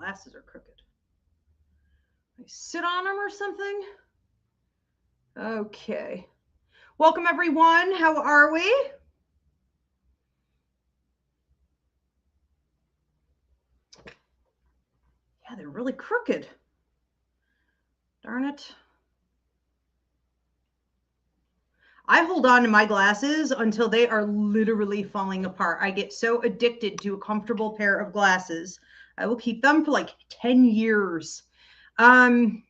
glasses are crooked. I sit on them or something. Okay. Welcome, everyone. How are we? Yeah, they're really crooked. Darn it. I hold on to my glasses until they are literally falling apart. I get so addicted to a comfortable pair of glasses. I will keep them for like 10 years. Okay,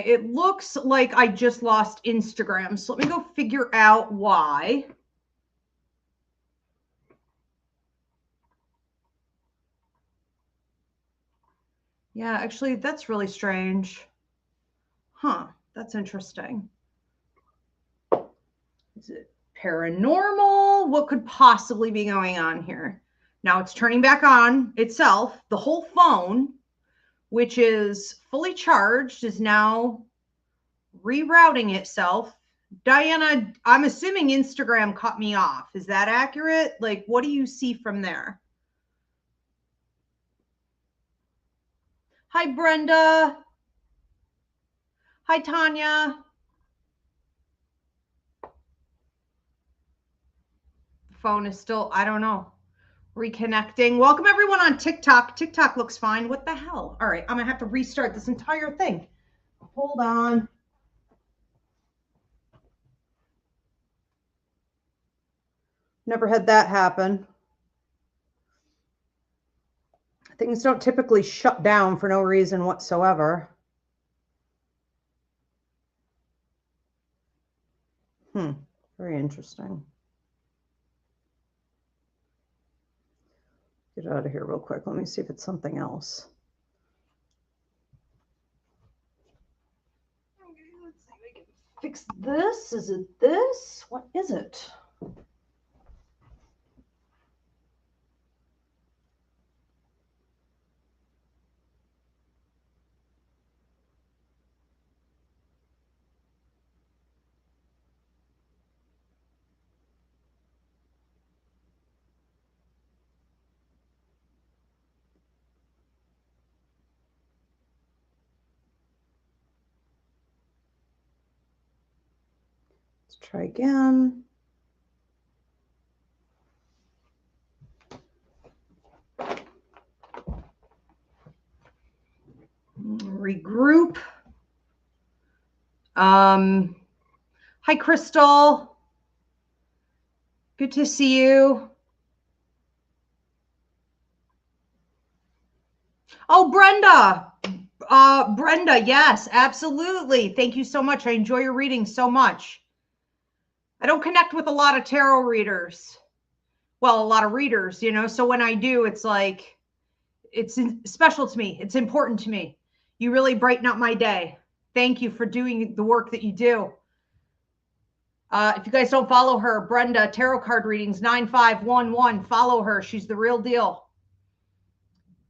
it looks like I just lost Instagram. So let me go figure out why. Yeah, actually, that's really strange. Huh, that's interesting. Is it paranormal? What could possibly be going on here? Now it's turning back on itself. The whole phone, which is fully charged, is now rerouting itself. Diana, I'm assuming Instagram cut me off. Is that accurate? Like, what do you see from there? Hi, Brenda. Hi, Tanya. The phone is still, I don't know, reconnecting. Welcome, everyone on TikTok. TikTok looks fine. What the hell? All right, I'm going to have to restart this entire thing. Hold on. Never had that happen. Things don't typically shut down for no reason whatsoever. Very interesting. Get out of here real quick. Let me see if it's something else. Okay, let's see if I can fix this. Is it this? What is it? Try again. Regroup. Hi, Crystal. Good to see you. Oh, Brenda. Brenda, yes, absolutely. Thank you so much. I enjoy your reading so much. I don't connect with a lot of tarot readers. Well, a lot of readers, you know, so when I do, it's like, it's special to me. It's important to me. You really brighten up my day. Thank you for doing the work that you do. If you guys don't follow her, Brenda, Tarot Card Readings 9511, follow her. She's the real deal.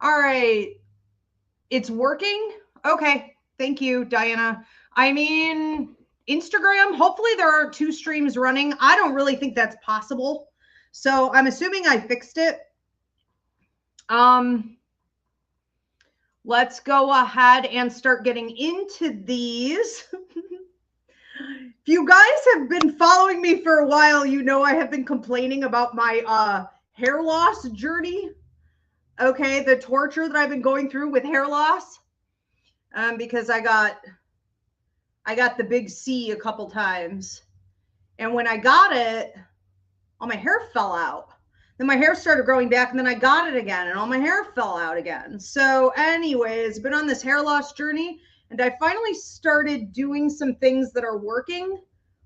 All right. It's working? Okay. Thank you, Diana. I mean, Instagram, hopefully there are 2 streams running. I don't really think that's possible. So I'm assuming I fixed it. Let's go ahead and start getting into these. If you guys have been following me for a while, you know I have been complaining about my hair loss journey. Okay, the torture that I've been going through with hair loss. Because I got the big C a couple times. And when I got it, all my hair fell out. Then my hair started growing back, and then I got it again, and all my hair fell out again. So anyways, been on this hair loss journey, and I finally started doing some things that are working.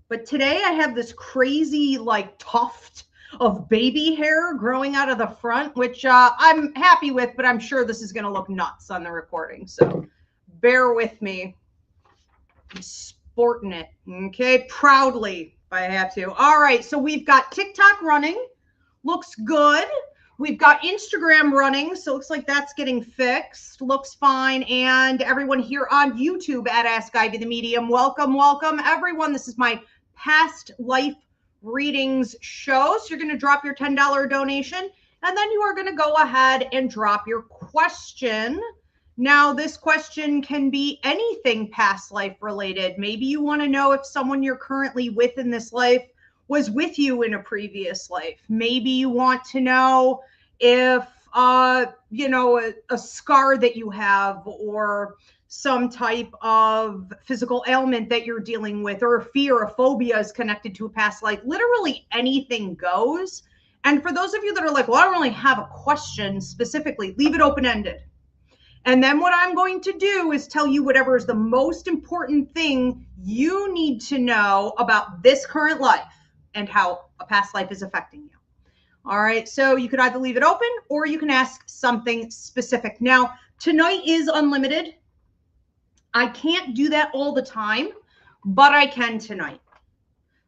But today I have this crazy like tuft of baby hair growing out of the front, which I'm happy with, but I'm sure this is going to look nuts on the recording. So bear with me. I'm sporting it. Okay. Proudly, if I have to. All right. So we've got TikTok running. Looks good. We've got Instagram running. So it looks like that's getting fixed. Looks fine. And everyone here on YouTube at Ask Ivy the Medium, welcome, welcome everyone. This is my past life readings show. So you're going to drop your $10 donation, And then you are going to go ahead and drop your question. Now, this question can be anything past life related. Maybe you want to know if someone you're currently with in this life was with you in a previous life. Maybe you want to know if, you know, a scar that you have, or some type of physical ailment that you're dealing with, or a fear, a phobia is connected to a past life. Literally anything goes. And for those of you that are like, well, I don't really have a question specifically, leave it open-ended. And then what I'm going to do is tell you whatever is the most important thing you need to know about this current life and how a past life is affecting you. All right, so you could either leave it open or you can ask something specific. Now, tonight is unlimited. I can't do that all the time, but I can tonight.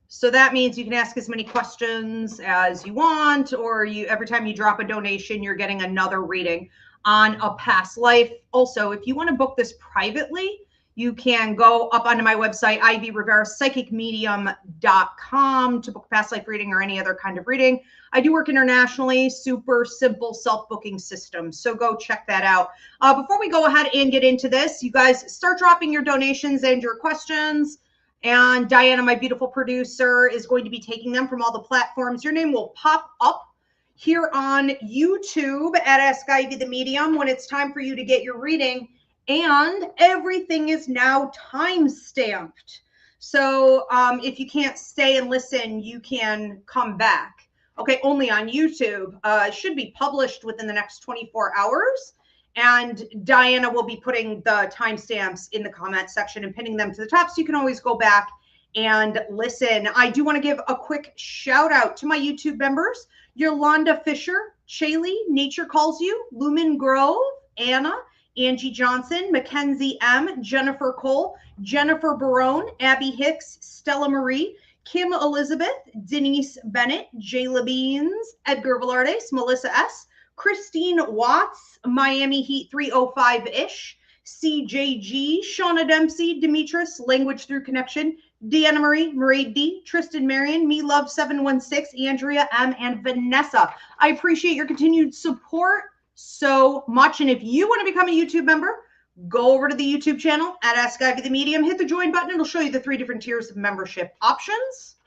So that means you can ask as many questions as you want, or every time you drop a donation, you're getting another reading on a past life. Also, if you want to book this privately, you can go up onto my website, Ivy Rivera, psychicmedium.com, to book a past life reading or any other kind of reading. I do work internationally, super simple self-booking system. So go check that out. Before we go ahead and get into this, you guys start dropping your donations and your questions. And Diana, my beautiful producer, is going to be taking them from all the platforms. Your name will pop up here on YouTube at AskIvy the Medium when it's time for you to get your reading. And everything is now time stamped. So if you can't stay and listen, you can come back. Okay, only on YouTube. It should be published within the next 24 hours. And Diana will be putting the timestamps in the comment section and pinning them to the top, so you can always go back and listen. I do want to give a quick shout out to my YouTube members: Yolanda Fisher, Chaley, Nature Calls You, Lumen Grove, Anna, Angie Johnson, Mackenzie M, Jennifer Cole, Jennifer Barone, Abby Hicks, Stella Marie, Kim Elizabeth, Denise Bennett, Jayla Beans, Edgar Velardes, Melissa S, Christine Watts, Miami Heat 305-ish, CJG, Shauna Dempsey, Demetris, Language Through Connection, Deanna Marie, Marie D, Tristan Marion, Me Love 716, Andrea M, and Vanessa. I appreciate your continued support so much. And if you want to become a YouTube member, go over to the YouTube channel at AskIvy the Medium, hit the join button. It'll show you the 3 different tiers of membership options.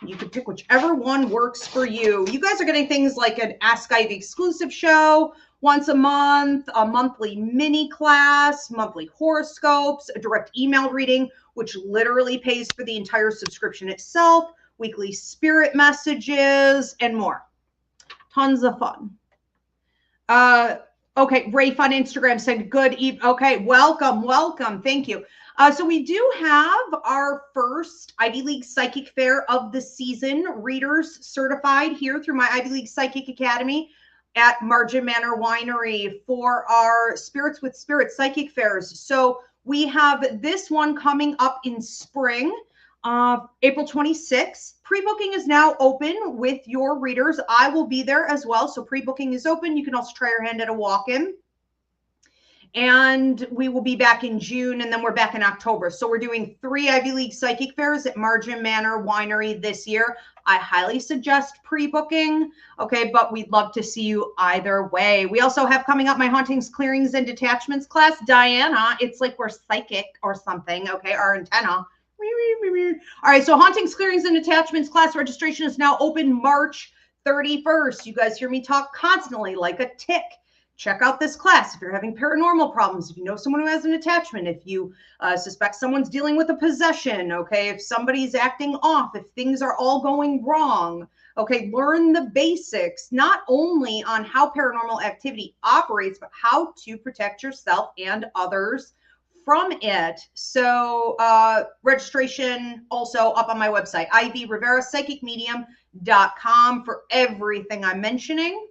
You can pick whichever one works for you. You guys are getting things like an Ask Ivy exclusive show once a month, a monthly mini class, monthly horoscopes, a direct email reading, which literally pays for the entire subscription itself, weekly spirit messages, and more. Tons of fun. Okay, Rafe on Instagram said, good evening. Okay, welcome, welcome. Thank you. So we do have our first Ivy League Psychic Fair of the season, readers certified here through my Ivy League Psychic Academy at Margin Manor Winery for our Spirits with Spirit Psychic Fairs. So we have this one coming up in spring, April 26th. Pre-booking is now open with your readers. I will be there as well. So pre-booking is open. You can also try your hand at a walk-in. And we will be back in June, and then we're back in October. So we're doing 3 Ivy League Psychic Fairs at Margin Manor Winery this year. I highly suggest pre-booking, okay, but we'd love to see you either way. We also have coming up my Hauntings, Clearings, and Detachments class. Diana, it's like we're psychic or something, okay, our antenna. All right, so Hauntings, Clearings, and Detachments class registration is now open March 31st. You guys hear me talk constantly like a tick. Check out this class if you're having paranormal problems, if you know someone who has an attachment, if you suspect someone's dealing with a possession, okay, if somebody's acting off, if things are all going wrong, okay, learn the basics, not only on how paranormal activity operates, but how to protect yourself and others from it. So registration also up on my website, Ivy Rivera, psychicmedium.com, for everything I'm mentioning.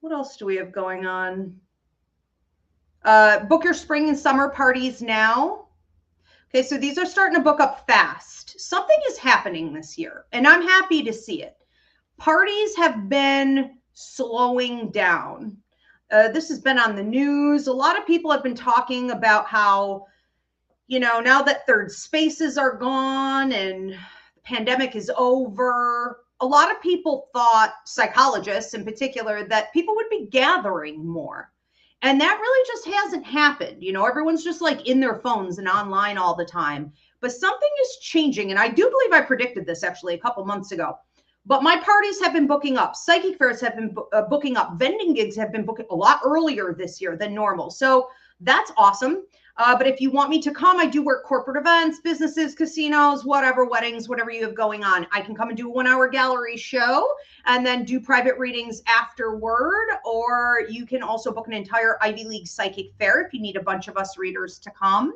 What else do we have going on? Book your spring and summer parties now. Okay, so these are starting to book up fast. Something is happening this year, and I'm happy to see it. Parties have been slowing down. This has been on the news. A lot of people have been talking about how, you know, now that third spaces are gone and the pandemic is over, a lot of people thought, psychologists in particular, that people would be gathering more. And that really just hasn't happened. You know, everyone's just like in their phones and online all the time. But something is changing. And I do believe I predicted this actually a couple months ago. But my parties have been booking up. Psychic fairs have been booking up. Vending gigs have been booking a lot earlier this year than normal. So that's awesome. But if you want me to come, I do work corporate events, businesses, casinos, whatever, weddings, whatever you have going on. I can come and do a 1-hour gallery show and then do private readings afterward. Or you can also book an entire Ivy League psychic fair if you need a bunch of us readers to come.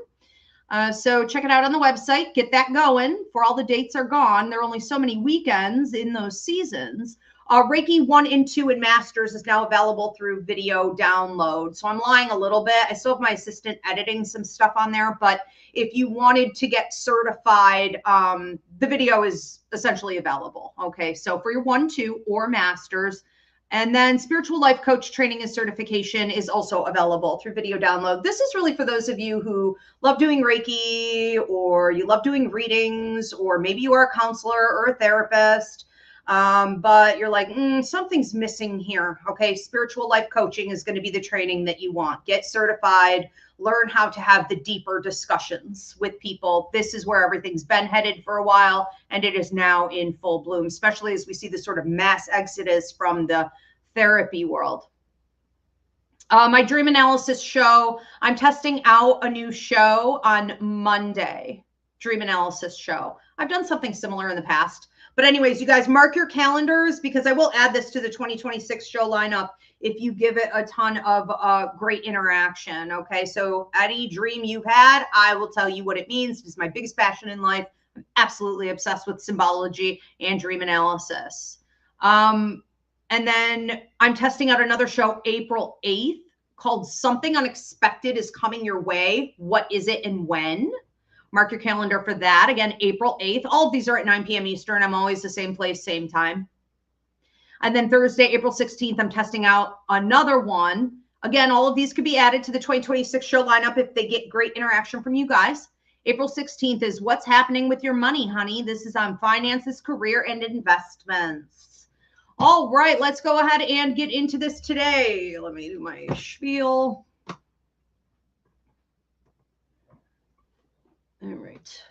So check it out on the website, get that going. For all the dates are gone. There are only so many weekends in those seasons. Reiki 1 and 2 and Masters is now available through video download. So I'm lying a little bit. I still have my assistant editing some stuff on there. But if you wanted to get certified, the video is essentially available. Okay, so for your 1, 2, or Masters. And then spiritual life coach training and certification is also available through video download. This is really for those of you who love doing Reiki, or you love doing readings, or maybe you are a counselor or a therapist, but you're like, something's missing here. Okay, spiritual life coaching is going to be the training that you want. Get certified, learn how to have the deeper discussions with people. This is where everything's been headed for a while, and it is now in full bloom, especially as we see this sort of mass exodus from the therapy world. My dream analysis show, I'm testing out a new show on Monday. Dream analysis show. I've done something similar in the past. But anyways, you guys mark your calendars, because I will add this to the 2026 show lineup if you give it a ton of great interaction. Okay, so any dream you've had, I will tell you what it means. It's my biggest passion in life. I'm absolutely obsessed with symbology and dream analysis. And then I'm testing out another show April 8th called Something Unexpected is Coming Your Way. What is it and when? Mark your calendar for that. Again, April 8th. All of these are at 9 p.m. Eastern. I'm always the same place, same time. And then Thursday, April 16th, I'm testing out another one. Again, all of these could be added to the 2026 show lineup if they get great interaction from you guys. April 16th is What's Happening with Your Money, Honey? This is on finances, career, and investments. All right, let's go ahead and get into this today. Let me do my spiel. All right.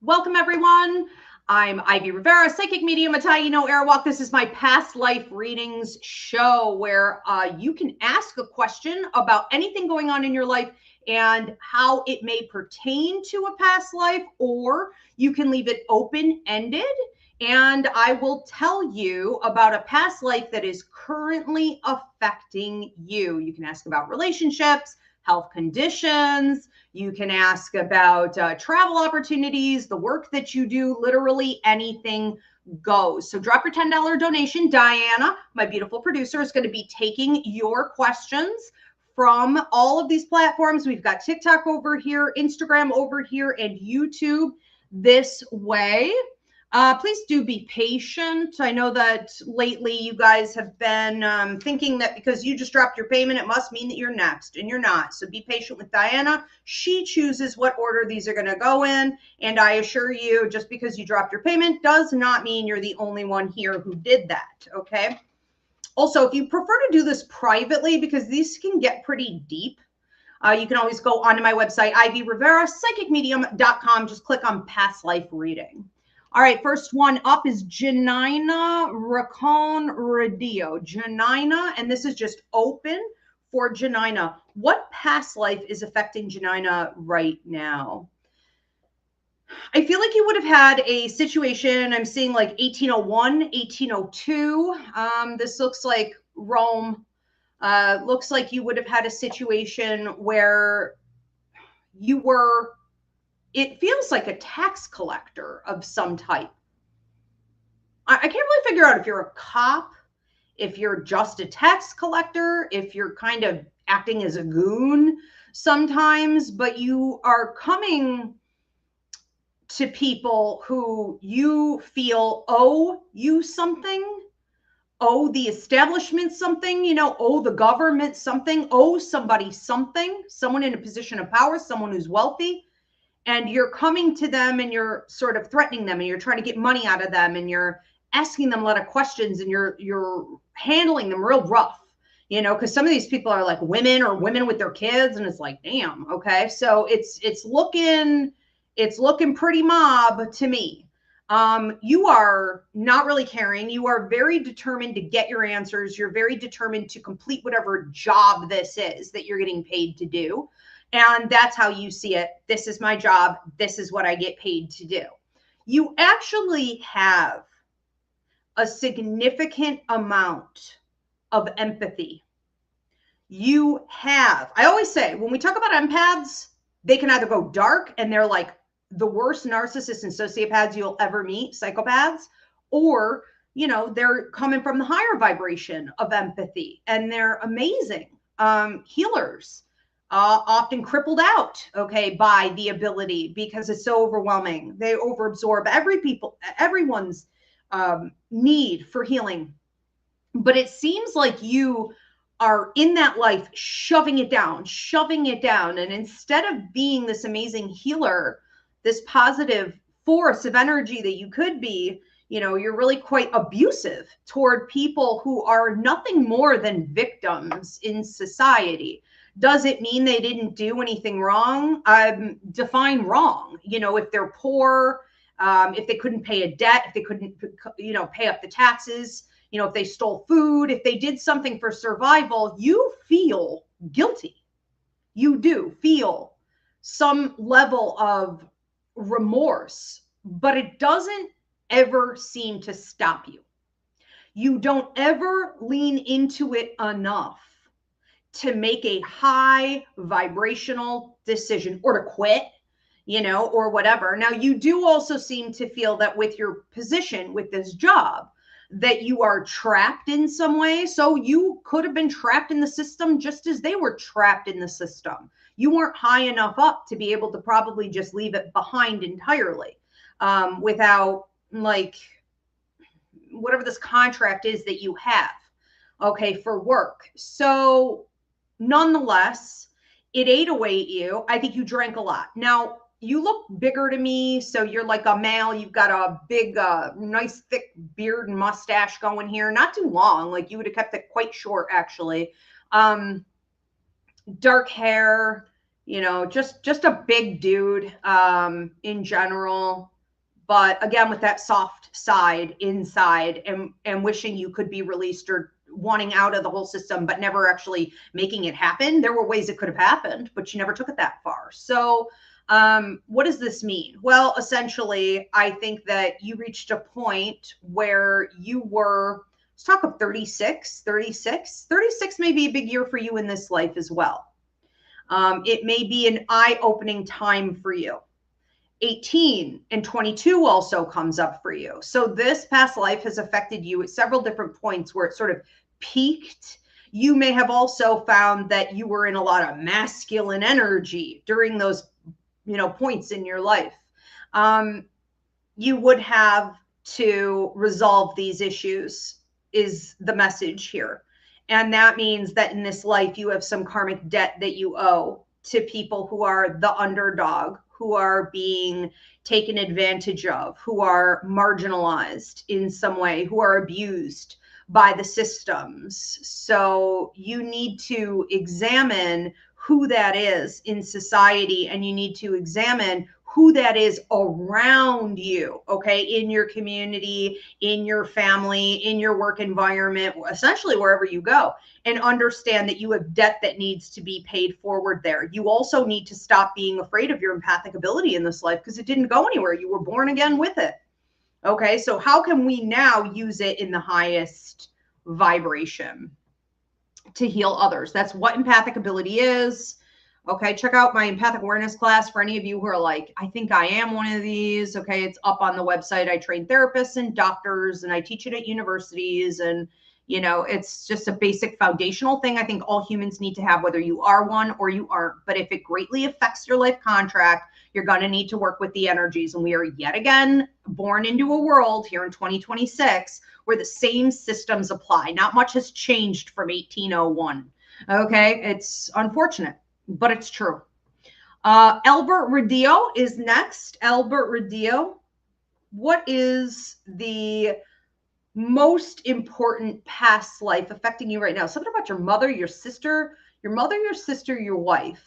Welcome, everyone. I'm Ivy Rivera, psychic medium, Italiano Airwalk. This is my past life readings show where you can ask a question about anything going on in your life and how it may pertain to a past life, or you can leave it open-ended. And I will tell you about a past life that is currently affecting you. You can ask about relationships, health conditions. You can ask about travel opportunities, the work that you do, literally anything goes. So drop your $10 donation. Diana, my beautiful producer, is going to be taking your questions from all of these platforms. We've got TikTok over here, Instagram over here, and YouTube this way. Please do be patient. I know that lately you guys have been thinking that because you just dropped your payment, it must mean that you're next, and you're not. So be patient with Diana. She chooses what order these are going to go in. And I assure you, just because you dropped your payment does not mean you're the only one here who did that. Okay. Also, if you prefer to do this privately, because these can get pretty deep, you can always go onto my website, Ivy Rivera, psychicmedium.com. Just click on past life reading. All right, first one up is Janina Racon Radio. Janina, and this is just open for Janina. What past life is affecting Janina right now? I feel like you would have had a situation, I'm seeing like 1801, 1802. This looks like Rome. Looks like you would have had a situation where you were, it feels like a tax collector of some type. I can't really figure out if you're a cop, if you're just a tax collector, if you're kind of acting as a goon sometimes, but you are coming to people who you feel owe you something, owe the establishment something, you know, owe the government something, owe somebody something, someone in a position of power, someone who's wealthy. and you're coming to them and you're sort of threatening them and you're trying to get money out of them and you're asking them a lot of questions and you're handling them real rough, you know, because some of these people are like women or women with their kids, and it's like, damn, okay. So it's looking pretty mob to me. You are not really caring. You are very determined to get your answers. You're very determined to complete whatever job this is that you're getting paid to do. And that's how you see it. This is my job. This is what I get paid to do. You actually have a significant amount of empathy. You have, I always say, when we talk about empaths, they can either go dark and they're like the worst narcissists and sociopaths you'll ever meet, psychopaths, or, you know, they're coming from the higher vibration of empathy and they're amazing healers, often crippled out, okay, by the ability because it's so overwhelming. They overabsorb everyone's need for healing. But it seems like you are in that life shoving it down. And instead of being this amazing healer, this positive force of energy that you could be, you know, you're really quite abusive toward people who are nothing more than victims in society. Does it mean they didn't do anything wrong? Define wrong. You know, if they're poor, if they couldn't pay a debt, if they couldn't, you know, pay up the taxes, you know, if they stole food, if they did something for survival, you feel guilty. You do feel some level of remorse, but it doesn't ever seem to stop you. You don't ever lean into it enough to make a high vibrational decision or to quit, you know, or whatever. Now, you do also seem to feel that with your position with this job, that you are trapped in some way. So you could have been trapped in the system just as they were trapped in the system. You weren't high enough up to be able to probably just leave it behind entirely without, like, whatever this contract is that you have, okay, for work. So nonetheless, it ate away at you. I think you drank a lot. Now, you look bigger to me, so you're like a male. You've got a big, nice, thick beard and mustache going here. Not too long. Like, you would have kept it quite short, actually. Dark hair, you know, just a big dude in general. But again, with that soft side inside and wishing you could be released or wanting out of the whole system, but never actually making it happen. There were ways it could have happened, but you never took it that far. So what does this mean? Well, essentially, I think that you reached a point where you were, let's talk of 36 may be a big year for you in this life as well. It may be an eye-opening time for you. 18 and 22 also comes up for you. So this past life has affected you at several different points where it sort of peaked. You may have also found that you were in a lot of masculine energy during those, you know, points in your life. You would have to resolve these issues is the message here. And that means that in this life, you have some karmic debt that you owe to people who are the underdog, who are being taken advantage of, who are marginalized in some way, who are abused by the systems. So you need to examine who that is in society, and you need to examine who that is around you, okay, in your community, in your family, in your work environment, essentially wherever you go, and understand that you have debt that needs to be paid forward there. You also need to stop being afraid of your empathic ability in this life because it didn't go anywhere. You were born again with it. Okay, so how can we now use it in the highest vibration to heal others? That's what empathic ability is. Okay, check out my empathic awareness class for any of you who are like, I think I am one of these. Okay, it's up on the website. I train therapists and doctors, and I teach it at universities. And, you know, it's just a basic foundational thing I think all humans need to have, whether you are one or you aren't. But if it greatly affects your life contract, you're going to need to work with the energies. And we are yet again born into a world here in 2026 where the same systems apply. Not much has changed from 1801. Okay, it's unfortunate, but it's true. Albert Radillo is next. Albert Radillo, what is the most important past life affecting you right now? Something about your mother, your sister, your wife,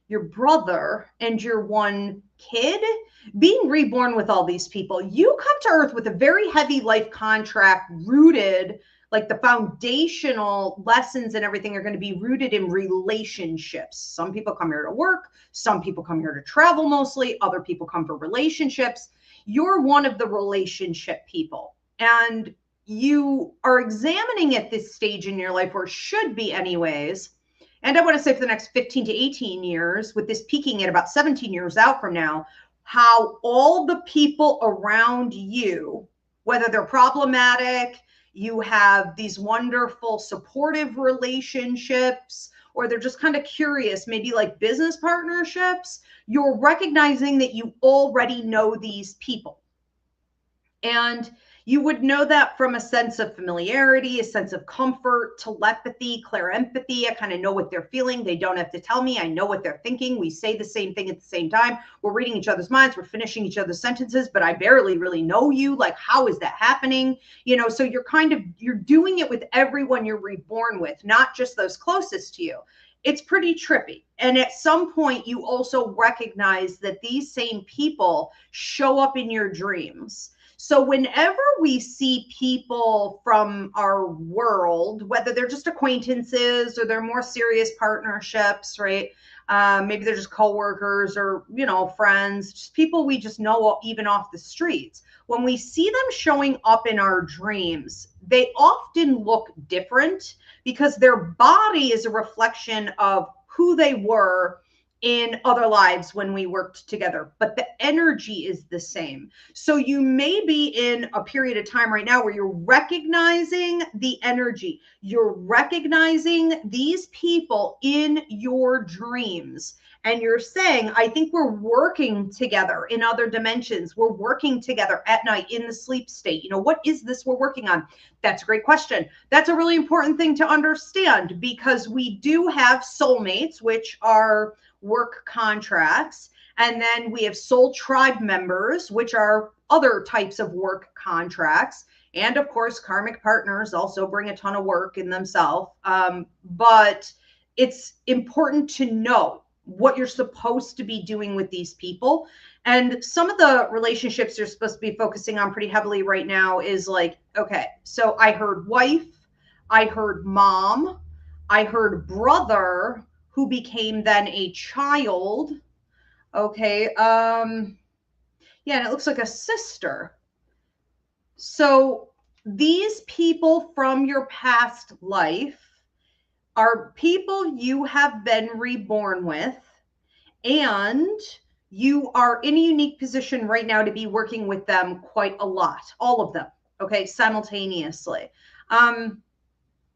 your brother, and your one kid. Being reborn with all these people. You come to Earth with a very heavy life contract rooted, like the foundational lessons and everything are going to be rooted in relationships. Some people come here to work. Some people come here to travel mostly. Other people come for relationships. You're one of the relationship people. And you are examining at this stage in your life, or should be anyways. And I want to say for the next 15 to 18 years, with this peaking at about 17 years out from now, how all the people around you, whether they're problematic, you have these wonderful supportive relationships, or they're just kind of curious, maybe like business partnerships, you're recognizing that you already know these people. And you would know that from a sense of familiarity, a sense of comfort, telepathy, clairempathy. I kind of know what they're feeling. They don't have to tell me. I know what they're thinking. We say the same thing at the same time. We're reading each other's minds. We're finishing each other's sentences, but I barely really know you. Like, how is that happening? You know, so you're doing it with everyone you're reborn with, not just those closest to you. It's pretty trippy. And at some point, you also recognize that these same people show up in your dreams. So whenever we see people from our world, whether they're just acquaintances or they're more serious partnerships, right? Maybe they're just coworkers or, you know, friends, just people we just know even off the streets. When we see them showing up in our dreams, they often look different because their body is a reflection of who they were in other lives when we worked together, but the energy is the same. So you may be in a period of time right now where you're recognizing the energy. You're recognizing these people in your dreams. And you're saying, I think we're working together in other dimensions. We're working together at night in the sleep state. You know, what is this we're working on? That's a great question. That's a really important thing to understand because we do have soulmates, which are work contracts. And then we have soul tribe members, which are other types of work contracts. And of course, karmic partners also bring a ton of work in themselves. But it's important to know what you're supposed to be doing with these people. And some of the relationships you're supposed to be focusing on pretty heavily right now is like, okay, so I heard wife, I heard mom, I heard brother, who became then a child. Okay. Yeah, and it looks like a sister. So these people from your past life are people you have been reborn with, and you are in a unique position right now to be working with them quite a lot, all of them, okay, simultaneously.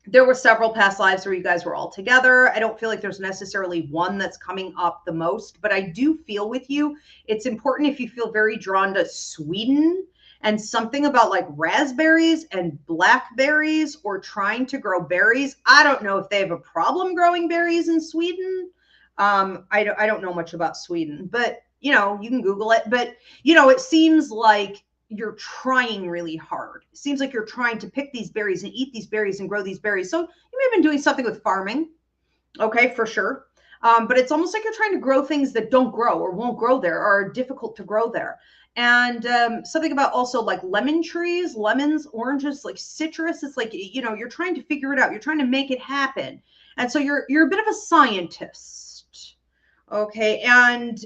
There were several past lives where you guys were all together. I don't feel like there's necessarily one that's coming up the most, but I do feel with you. It's important if you feel very drawn to Sweden and something about like raspberries and blackberries or trying to grow berries. I don't know if they have a problem growing berries in Sweden. I don't know much about Sweden, but you know, you can Google it. But you know, it seems like you're trying really hard. It seems like you're trying to pick these berries and eat these berries and grow these berries. So you may have been doing something with farming. Okay, for sure. But it's almost like you're trying to grow things that don't grow or won't grow there or are difficult to grow there. And something about also like lemon trees, lemons, oranges, like citrus. It's like, you know, you're trying to figure it out. You're trying to make it happen. And so you're a bit of a scientist. Okay. And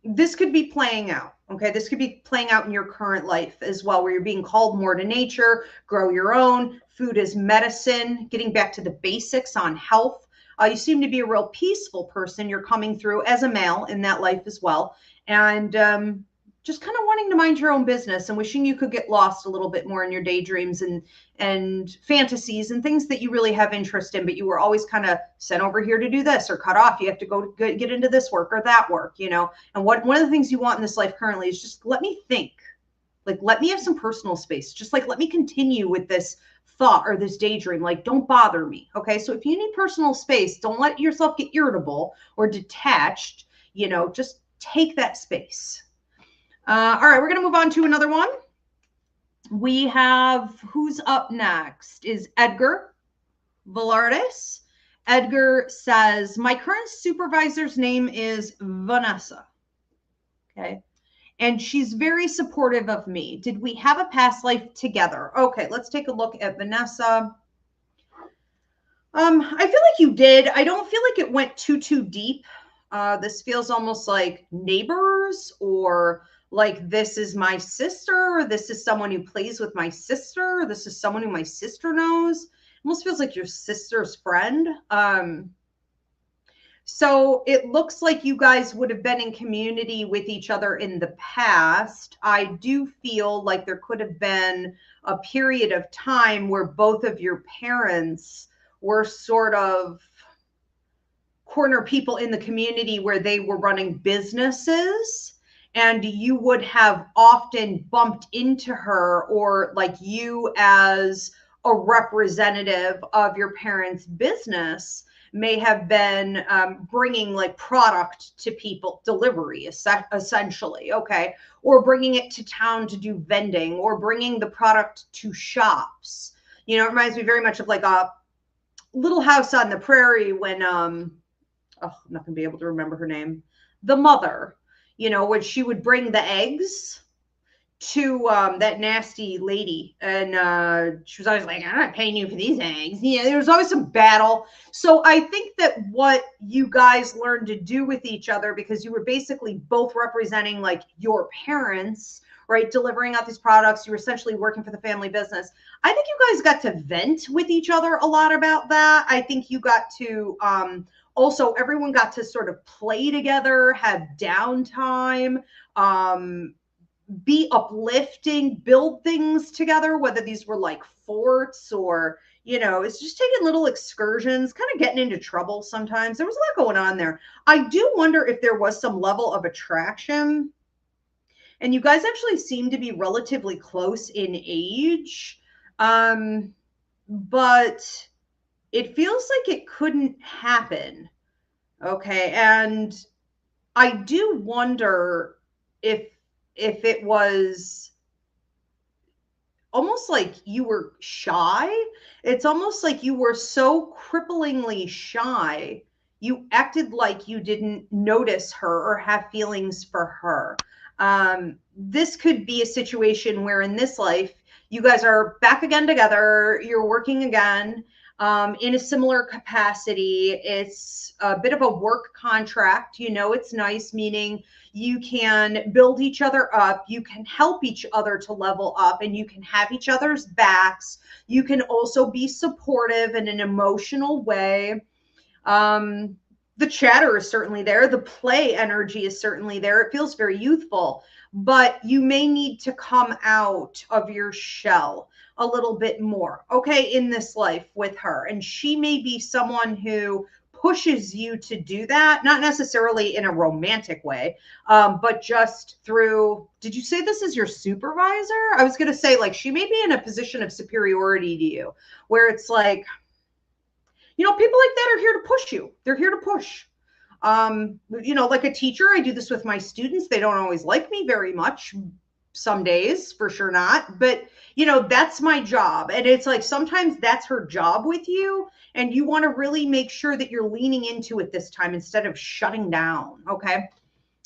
this could be playing out. Okay, this could be playing out in your current life as well, where you're being called more to nature, grow your own, food is medicine, getting back to the basics on health. You seem to be a real peaceful person. You're coming through as a male in that life as well. And just kind of wanting to mind your own business and wishing you could get lost a little bit more in your daydreams and fantasies and things that you really have interest in, but you were always kind of sent over here to do this or cut off. You have to go get into this work or that work, you know. And one of the things you want in this life currently is just let me think. Like, let me have some personal space. Just like, let me continue with this thought or this daydream. Like, don't bother me. Okay. So if you need personal space, don't let yourself get irritable or detached, you know, just take that space. All right. We're going to move on to another one. We have, who's up next is Edgar Velardes. Edgar says, my current supervisor's name is Vanessa. Okay. And she's very supportive of me. Did we have a past life together? Okay, let's take a look at Vanessa. I feel like you did. I don't feel like it went too deep. This feels almost like neighbors, or like this is my sister, or this is someone who plays with my sister, or this is someone who my sister knows. It almost feels like your sister's friend. So it looks like you guys would have been in community with each other in the past. I do feel like there could have been a period of time where both of your parents were sort of corner people in the community where they were running businesses, and you would have often bumped into her, or like you as a representative of your parents' business may have been bringing like product to people, delivery essentially, okay? Or bringing it to town to do vending, or bringing the product to shops. You know, it reminds me very much of like a Little House on the Prairie when, I'm not gonna be able to remember her name, the mother, you know, when she would bring the eggs to that nasty lady, and she was always like, I'm not paying you for these eggs. Yeah, there was always some battle. So I think that what you guys learned to do with each other, because you were basically both representing like your parents, right, delivering out these products, you were essentially working for the family business. I think you guys got to vent with each other a lot about that. I think you got to also, everyone got to sort of play together, have downtime, be uplifting, build things together, whether these were like forts or, you know, it's just taking little excursions, kind of getting into trouble sometimes. There was a lot going on there. I do wonder if there was some level of attraction. And you guys actually seem to be relatively close in age. But it feels like it couldn't happen. Okay. And I do wonder if it was almost like you were shy. It's almost like you were so cripplingly shy. You acted like you didn't notice her or have feelings for her. This could be a situation where in this life, you guys are back again together, you're working again in a similar capacity. It's a bit of a work contract. You know, it's nice, meaning you can build each other up, you can help each other to level up, and you can have each other's backs. You can also be supportive in an emotional way. The chatter is certainly there. The play energy is certainly there. It feels very youthful, but you may need to come out of your shell a little bit more, okay, in this life with her. And she may be someone who pushes you to do that, not necessarily in a romantic way, but just through, did you say this is your supervisor? I was going to say, like, she may be in a position of superiority to you, where it's like, you know, people like that are here to push you. They're here to push. You know, like a teacher, I do this with my students. They don't always like me very much. Some days, for sure not. But, you know, that's my job. And it's like sometimes that's her job with you. And you want to really make sure that you're leaning into it this time instead of shutting down. Okay.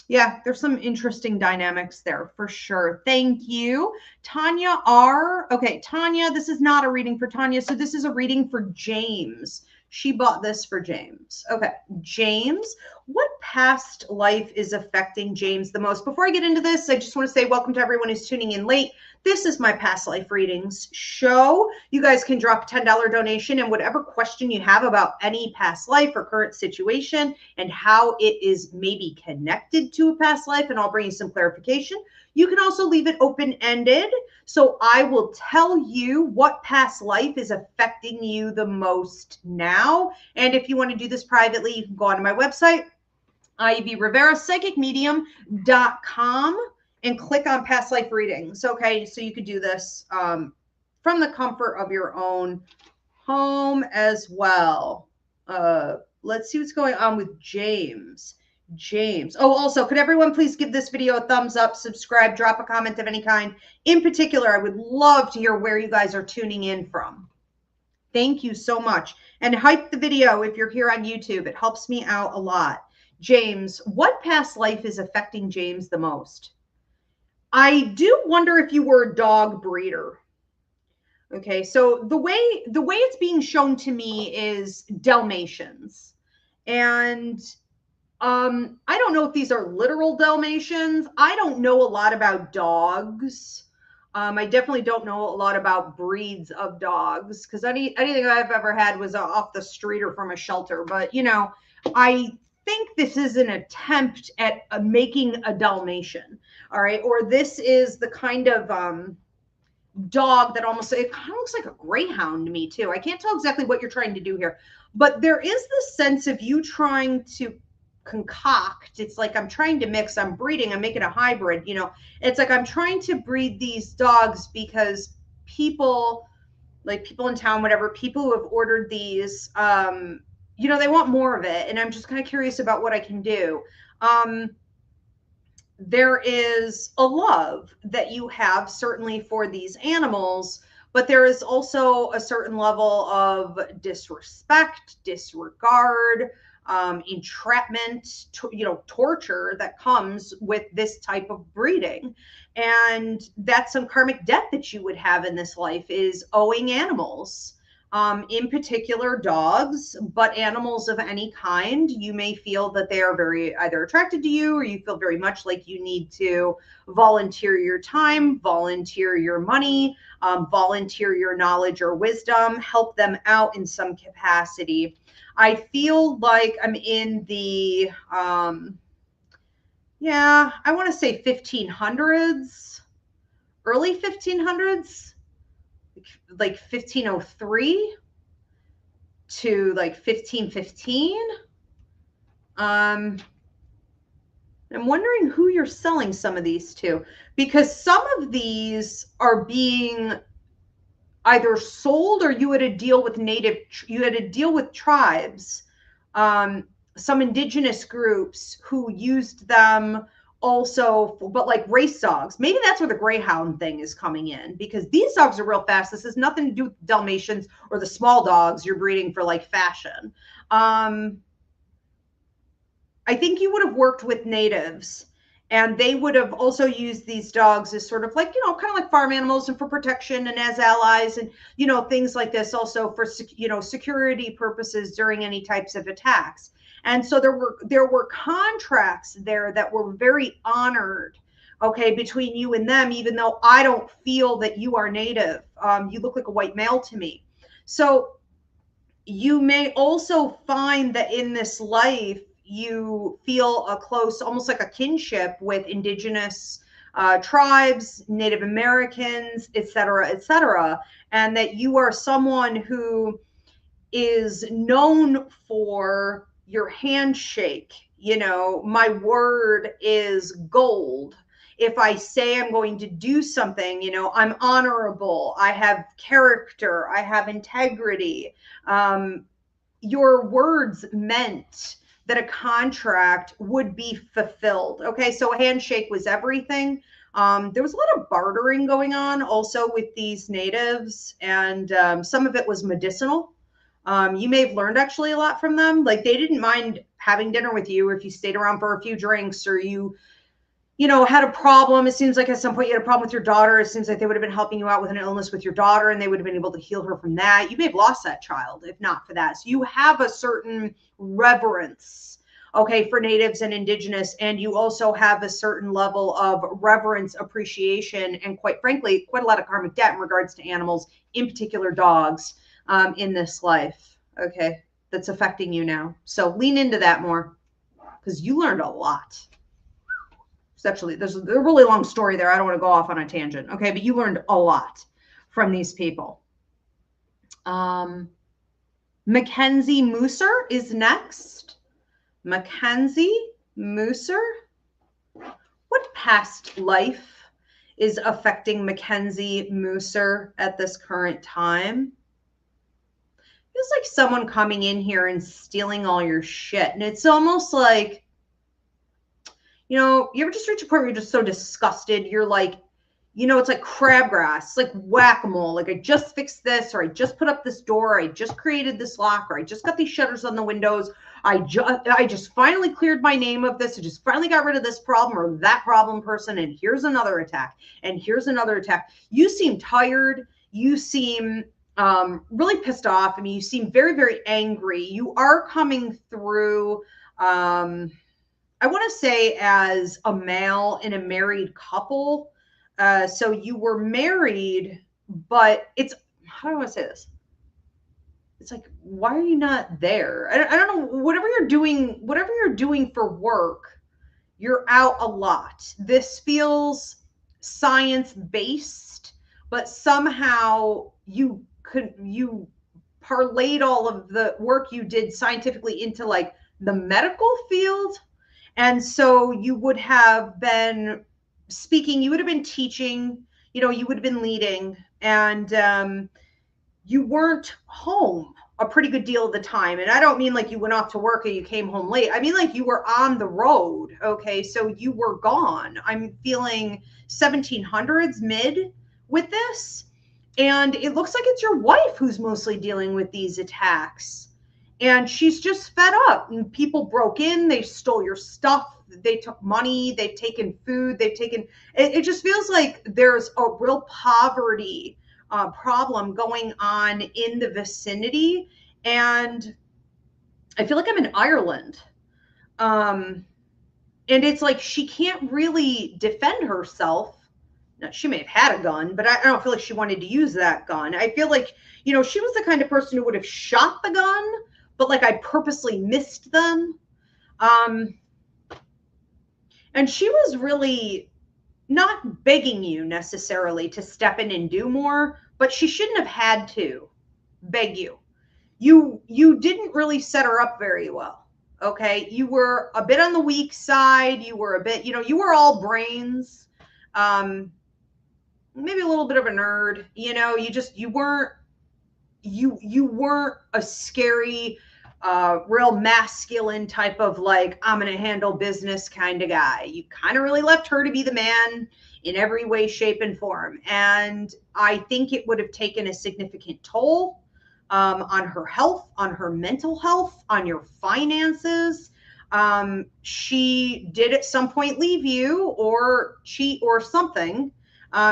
Yeah, there's some interesting dynamics there for sure. Thank you. Tanya R. Okay, Tanya, this is not a reading for Tanya. So this is a reading for James. She bought this for James. Okay, James, what past life is affecting James the most? Before I get into this, I just want to say welcome to everyone who's tuning in late. This is my past life readings show. You guys can drop a $10 donation, and whatever question you have about any past life or current situation and how it is maybe connected to a past life, and I'll bring you some clarification. You can also leave it open-ended. So I will tell you what past life is affecting you the most now. And if you want to do this privately, you can go onto my website, Ivy Rivera, psychicmedium.com. and click on past life readings. Okay, so you could do this from the comfort of your own home as well. Let's see what's going on with James. James. Oh, also, could everyone please give this video a thumbs up, subscribe, drop a comment of any kind. In particular, I would love to hear where you guys are tuning in from. Thank you so much. And hype the video if you're here on YouTube. It helps me out a lot. James, what past life is affecting James the most? I do wonder if you were a dog breeder. Okay, so the way it's being shown to me is Dalmatians. And I don't know if these are literal Dalmatians. I don't know a lot about dogs. I definitely don't know a lot about breeds of dogs because anything I've ever had was off the street or from a shelter. But, you know, I think this is an attempt at making a Dalmatian. All right. Or this is the kind of dog that almost, it kind of looks like a greyhound to me too. I can't tell exactly what you're trying to do here, but there is this sense of you trying to concoct. It's like I'm trying to mix, I'm breeding, I'm making a hybrid, you know. It's like I'm trying to breed these dogs because people, like people in town, whatever, people who have ordered these, you know, they want more of it, and I'm just kind of curious about what I can do. There is a love that you have certainly for these animals, but there is also a certain level of disrespect, disregard, entrapment, you know, torture that comes with this type of breeding. And that's some karmic debt that you would have in this life, is owing animals. In particular dogs, but animals of any kind. You may feel that they are very either attracted to you, or you feel very much like you need to volunteer your time, volunteer your money, volunteer your knowledge or wisdom, help them out in some capacity. I feel like I'm in the, yeah, I want to say 1500s, early 1500s. Like 1503 to like 1515. I'm wondering who you're selling some of these to, because some of these are being either sold, or you had to deal with tribes, some indigenous groups who used them also, but like race dogs. Maybe that's where the greyhound thing is coming in, because these dogs are real fast. This has nothing to do with Dalmatians or the small dogs you're breeding for like fashion. I think you would have worked with natives, and they would have also used these dogs as sort of like, you know, kind of like farm animals and for protection and as allies, and, you know, things like this, also for, you know, security purposes during any types of attacks. And so there were contracts there that were very honored, okay, between you and them, even though I don't feel that you are native. You look like a white male to me. So you may also find that in this life, you feel a close, almost like a kinship with indigenous tribes, Native Americans, et cetera, and that you are someone who is known for your handshake. You know, my word is gold. If I say I'm going to do something, you know, I'm honorable, I have character, I have integrity. Your words meant that a contract would be fulfilled. Okay, so a handshake was everything. There was a lot of bartering going on also with these natives, and some of it was medicinal. You may have learned actually a lot from them. Like, they didn't mind having dinner with you if you stayed around for a few drinks, or you know, had a problem. It seems like at some point you had a problem with your daughter. It seems like they would have been helping you out with an illness with your daughter, and they would have been able to heal her from that. You may have lost that child if not for that. So you have a certain reverence, okay, for natives and indigenous, and you also have a certain level of reverence, appreciation, and quite frankly, quite a lot of karmic debt in regards to animals, in particular dogs, in this life, okay, that's affecting you now. So lean into that more, because you learned a lot. Actually, there's a really long story there. I don't want to go off on a tangent. Okay, but you learned a lot from these people. Mackenzie Mooser is next. Mackenzie Mooser. What past life is affecting Mackenzie Mooser at this current time? Feels like someone coming in here and stealing all your shit. And it's almost like, you ever just reach a point where you're just so disgusted? You're like, it's like crabgrass, like whack-a-mole. Like, I just fixed this, or I just put up this door, or I just created this lock, or I just got these shutters on the windows. I just finally cleared my name of this. I just finally got rid of this problem or that problem person. And here's another attack. And here's another attack. You seem tired. You seem really pissed off. I mean, you seem very, very angry. You are coming through, I want to say, as a male in a married couple. So you were married, but how do I want to say this? It's like, why are you not there? I don't know. Whatever you're doing for work, you're out a lot. This feels science-based, but somehow you parlayed all of the work you did scientifically into like the medical field. And so you would have been speaking, you would have been teaching, you would have been leading, and you weren't home a pretty good deal of the time. And I don't mean like you went off to work or you came home late. I mean like you were on the road. Okay, so you were gone. I'm feeling 1700s mid with this. And it looks like it's your wife who's mostly dealing with these attacks. And she's just fed up. And people broke in, they stole your stuff, they took money, they've taken food, it just feels like there's a real poverty problem going on in the vicinity. And I feel like I'm in Ireland. And it's like she can't really defend herself. Now, she may have had a gun, but I don't feel like she wanted to use that gun. I feel like, she was the kind of person who would have shot the gun, but like I purposely missed them. And she was really not begging you necessarily to step in and do more, but she shouldn't have had to beg you. You didn't really set her up very well. Okay. You were a bit on the weak side. You were a bit, you were all brains. Maybe a little bit of a nerd, you weren't a scary, real masculine type of like, I'm going to handle business kind of guy. You kind of really left her to be the man in every way, shape, and form. And I think it would have taken a significant toll on her health, on her mental health, on your finances. She did at some point leave you or cheat or something.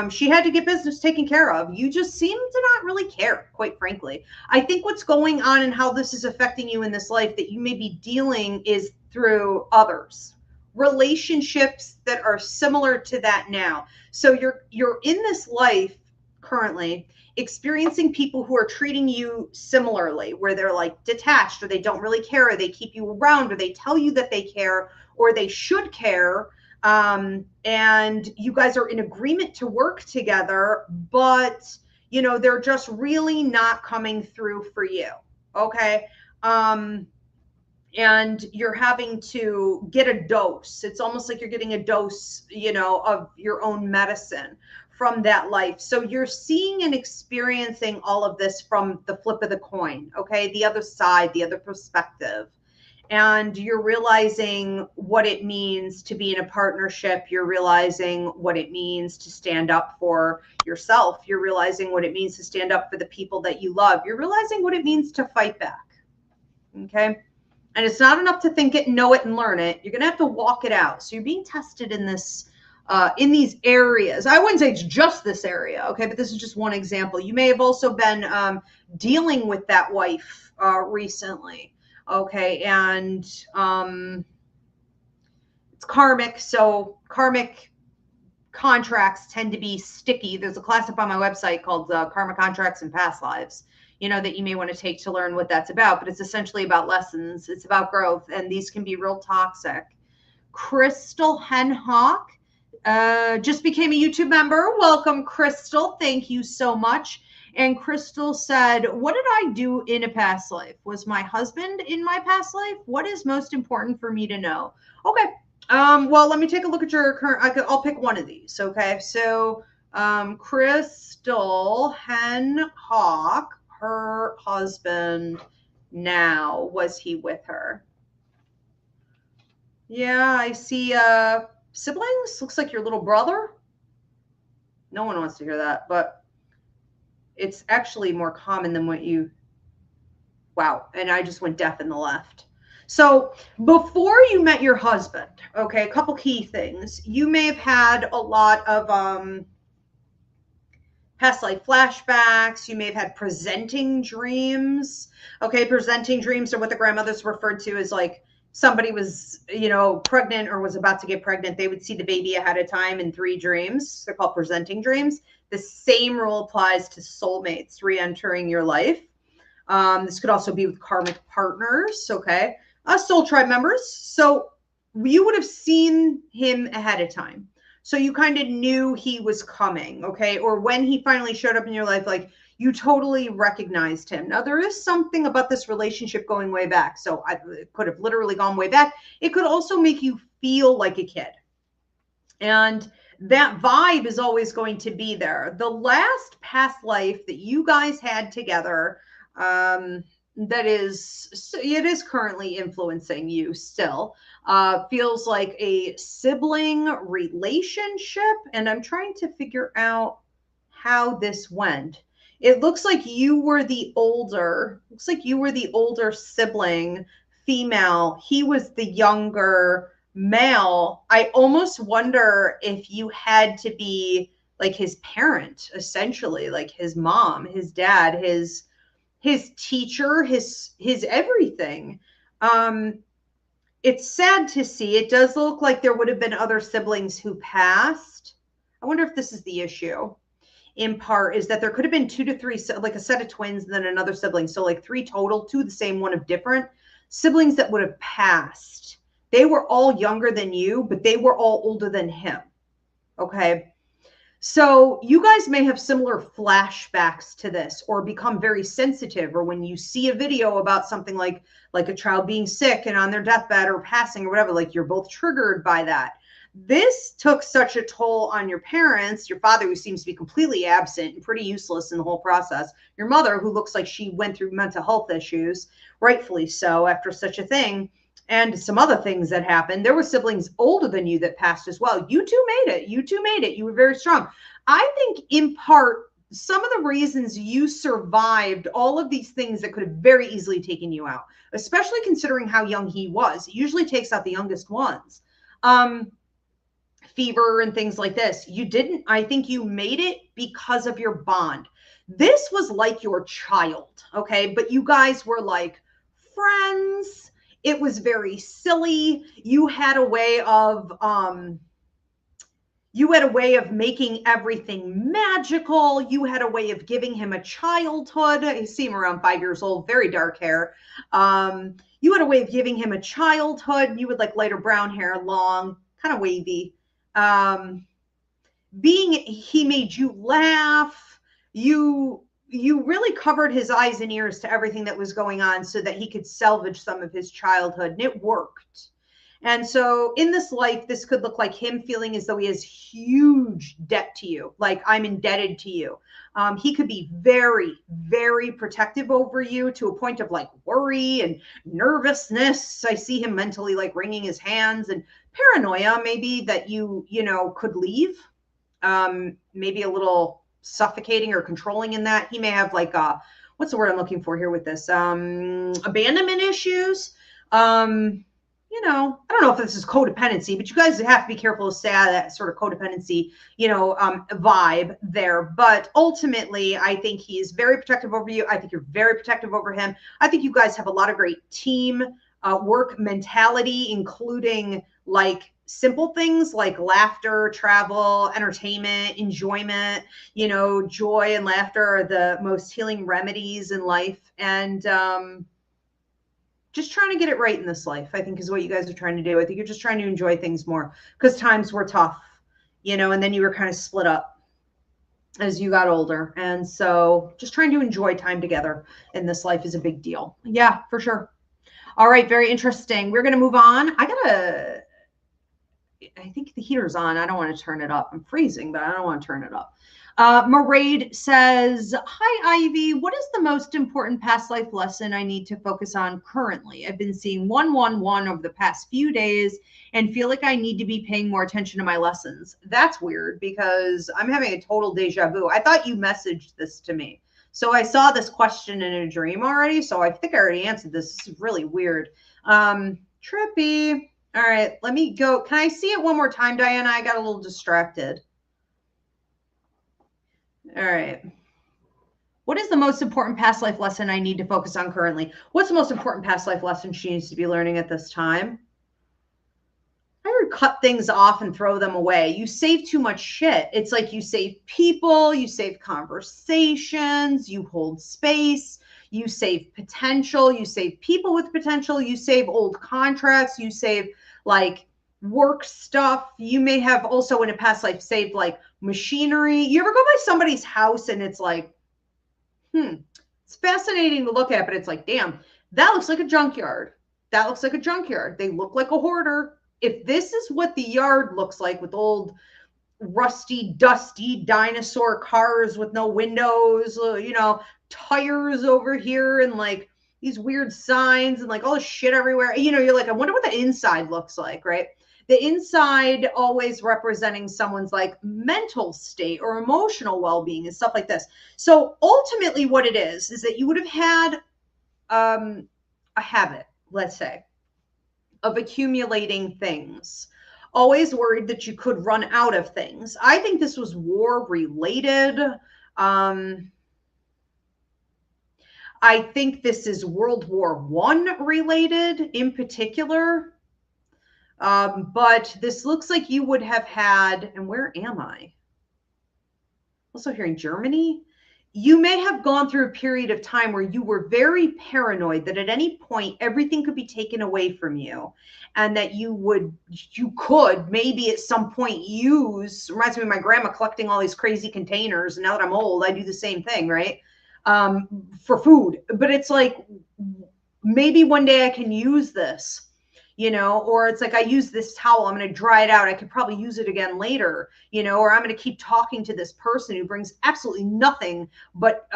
She had to get business taken care of. You just seem to not really care, quite frankly. I think what's going on and how this is affecting you in this life that you may be dealing is through others, relationships that are similar to that now. So you're in this life currently experiencing people who are treating you similarly, where they're like detached, or they don't really care, or they keep you around, or they tell you that they care, or they should care. And you guys are in agreement to work together, but they're just really not coming through for you. Okay. And you're having to get a dose. It's almost like you're getting a dose, of your own medicine from that life. So you're seeing and experiencing all of this from the flip of the coin. Okay. The other side, the other perspective. And you're realizing what it means to be in a partnership. You're realizing what it means to stand up for yourself. You're realizing what it means to stand up for the people that you love. You're realizing what it means to fight back. Okay. And it's not enough to think it, know it, and learn it. You're going to have to walk it out. So you're being tested in this, in these areas. I wouldn't say it's just this area. Okay. But this is just one example. You may have also been dealing with that wife recently. Okay, and it's karmic, so karmic contracts tend to be sticky. There's a class up on my website called Karmic Contracts and Past Lives, that you may want to take to learn what that's about, but it's essentially about lessons. It's about growth, and these can be real toxic. Crystal Henhawk just became a YouTube member. Welcome, Crystal. Thank you so much. And Crystal said, what did I do in a past life? Was my husband in my past life? What is most important for me to know? Okay. Well, let me take a look at your current. I'll pick one of these. Okay. So, Crystal Hen Hawk, her husband now, was he with her? Yeah, I see siblings. Looks like your little brother. No one wants to hear that, but it's actually more common than what you. Wow. And I just went deaf in the left. So before you met your husband, okay, a couple key things. You may have had a lot of past life flashbacks. You may have had presenting dreams. Okay, presenting dreams are what the grandmothers referred to as like somebody was, pregnant or was about to get pregnant. They would see the baby ahead of time in 3 dreams. They're called presenting dreams. The same rule applies to soulmates re-entering your life. This could also be with karmic partners, okay? Soul tribe members. So you would have seen him ahead of time. So you kind of knew he was coming, okay? Or when he finally showed up in your life, like you totally recognized him. Now, there is something about this relationship going way back. So it could have literally gone way back. It could also make you feel like a kid. And that vibe is always going to be there. The last past life that you guys had together, it is currently influencing you still, feels like a sibling relationship. And I'm trying to figure out how this went. It looks like you were the older sibling, female. He was the younger male. I almost wonder if you had to be like his parent, essentially, like his mom, his dad, his teacher, his everything. It's sad to see. It does look like there would have been other siblings who passed. I wonder if this is the issue. In part is that there could have been 2 to 3, like a set of twins and then another sibling. So like 3 total, 2 the same, 1 of different siblings that would have passed. They were all younger than you, but they were all older than him. Okay. So you guys may have similar flashbacks to this or become very sensitive, or when you see a video about something like a child being sick and on their deathbed or passing or whatever, like you're both triggered by that. This took such a toll on your parents, your father, who seems to be completely absent and pretty useless in the whole process, your mother, who looks like she went through mental health issues, rightfully so, after such a thing, and some other things that happened. There were siblings older than you that passed as well. You two made it. You were very strong. I think in part, some of the reasons you survived all of these things that could have very easily taken you out, especially considering how young he was. It usually takes out the youngest ones. Fever and things like this. You didn't. I think you made it because of your bond. This was like your child, okay? But you guys were like friends. It was very silly. You had a way of making everything magical. You had a way of giving him a childhood. You see him around 5 years old, very dark hair. You had a way of giving him a childhood. You would like lighter brown hair, long, kind of wavy. He made you laugh. You really covered his eyes and ears to everything that was going on so that he could salvage some of his childhood, and it worked. And so in this life, this could look like him feeling as though he has huge debt to you, like I'm indebted to you. He could be very, very protective over you to a point of like worry and nervousness. I see him mentally like wringing his hands, and paranoia maybe that you could leave. Maybe a little suffocating or controlling in that. He may have like what's the word I'm looking for here with this? Abandonment issues. I don't know if this is codependency, but you guys have to be careful to stay out of that sort of codependency, vibe there. But ultimately, I think he is very protective over you. I think you're very protective over him. I think you guys have a lot of great team work mentality, including like simple things like laughter, travel, entertainment, enjoyment. Joy and laughter are the most healing remedies in life. And just trying to get it right in this life, I think, is what you guys are trying to do. I think you're just trying to enjoy things more because times were tough, and then you were kind of split up as you got older. And so just trying to enjoy time together in this life is a big deal. Yeah, for sure. All right. Very interesting. We're going to move on. I think the heater's on. I don't want to turn it up. I'm freezing, but I don't want to turn it up. Maraid says, hi, Ivy. What is the most important past life lesson I need to focus on currently? I've been seeing 111 over the past few days and feel like I need to be paying more attention to my lessons. That's weird because I'm having a total deja vu. I thought you messaged this to me. So I saw this question in a dream already. So I think I already answered this. This is really weird. Trippy. All right, let me go. Can I see it one more time, Diana? I got a little distracted. All right. What is the most important past life lesson I need to focus on currently? What's the most important past life lesson she needs to be learning at this time? I would cut things off and throw them away. You save too much shit. It's like you save people, you save conversations, you hold space, you save potential, you save people with potential, you save old contracts, you save like work stuff. You may have also in a past life saved like machinery. You ever go by somebody's house and it's like, it's fascinating to look at, but it's like, damn, that looks like a junkyard. That looks like a junkyard. They look like a hoarder. If this is what the yard looks like with old rusty, dusty dinosaur cars with no windows, tires over here and like these weird signs and like all this shit everywhere, you're like, I wonder what the inside looks like, right? The inside always representing someone's like mental state or emotional well-being and stuff like this. So ultimately what it is that you would have had a habit, let's say, of accumulating things, always worried that you could run out of things. I think this was war related. I think this is World War I related in particular. But this looks like you would have had, and where am I? Also here in Germany. You may have gone through a period of time where you were very paranoid that at any point everything could be taken away from you and that you could maybe at some point use, reminds me of my grandma collecting all these crazy containers. And now that I'm old, I do the same thing, right? For food. But it's like, maybe one day I can use this. Or it's like, I use this towel, I'm going to dry it out, I could probably use it again later, or I'm going to keep talking to this person who brings absolutely nothing but,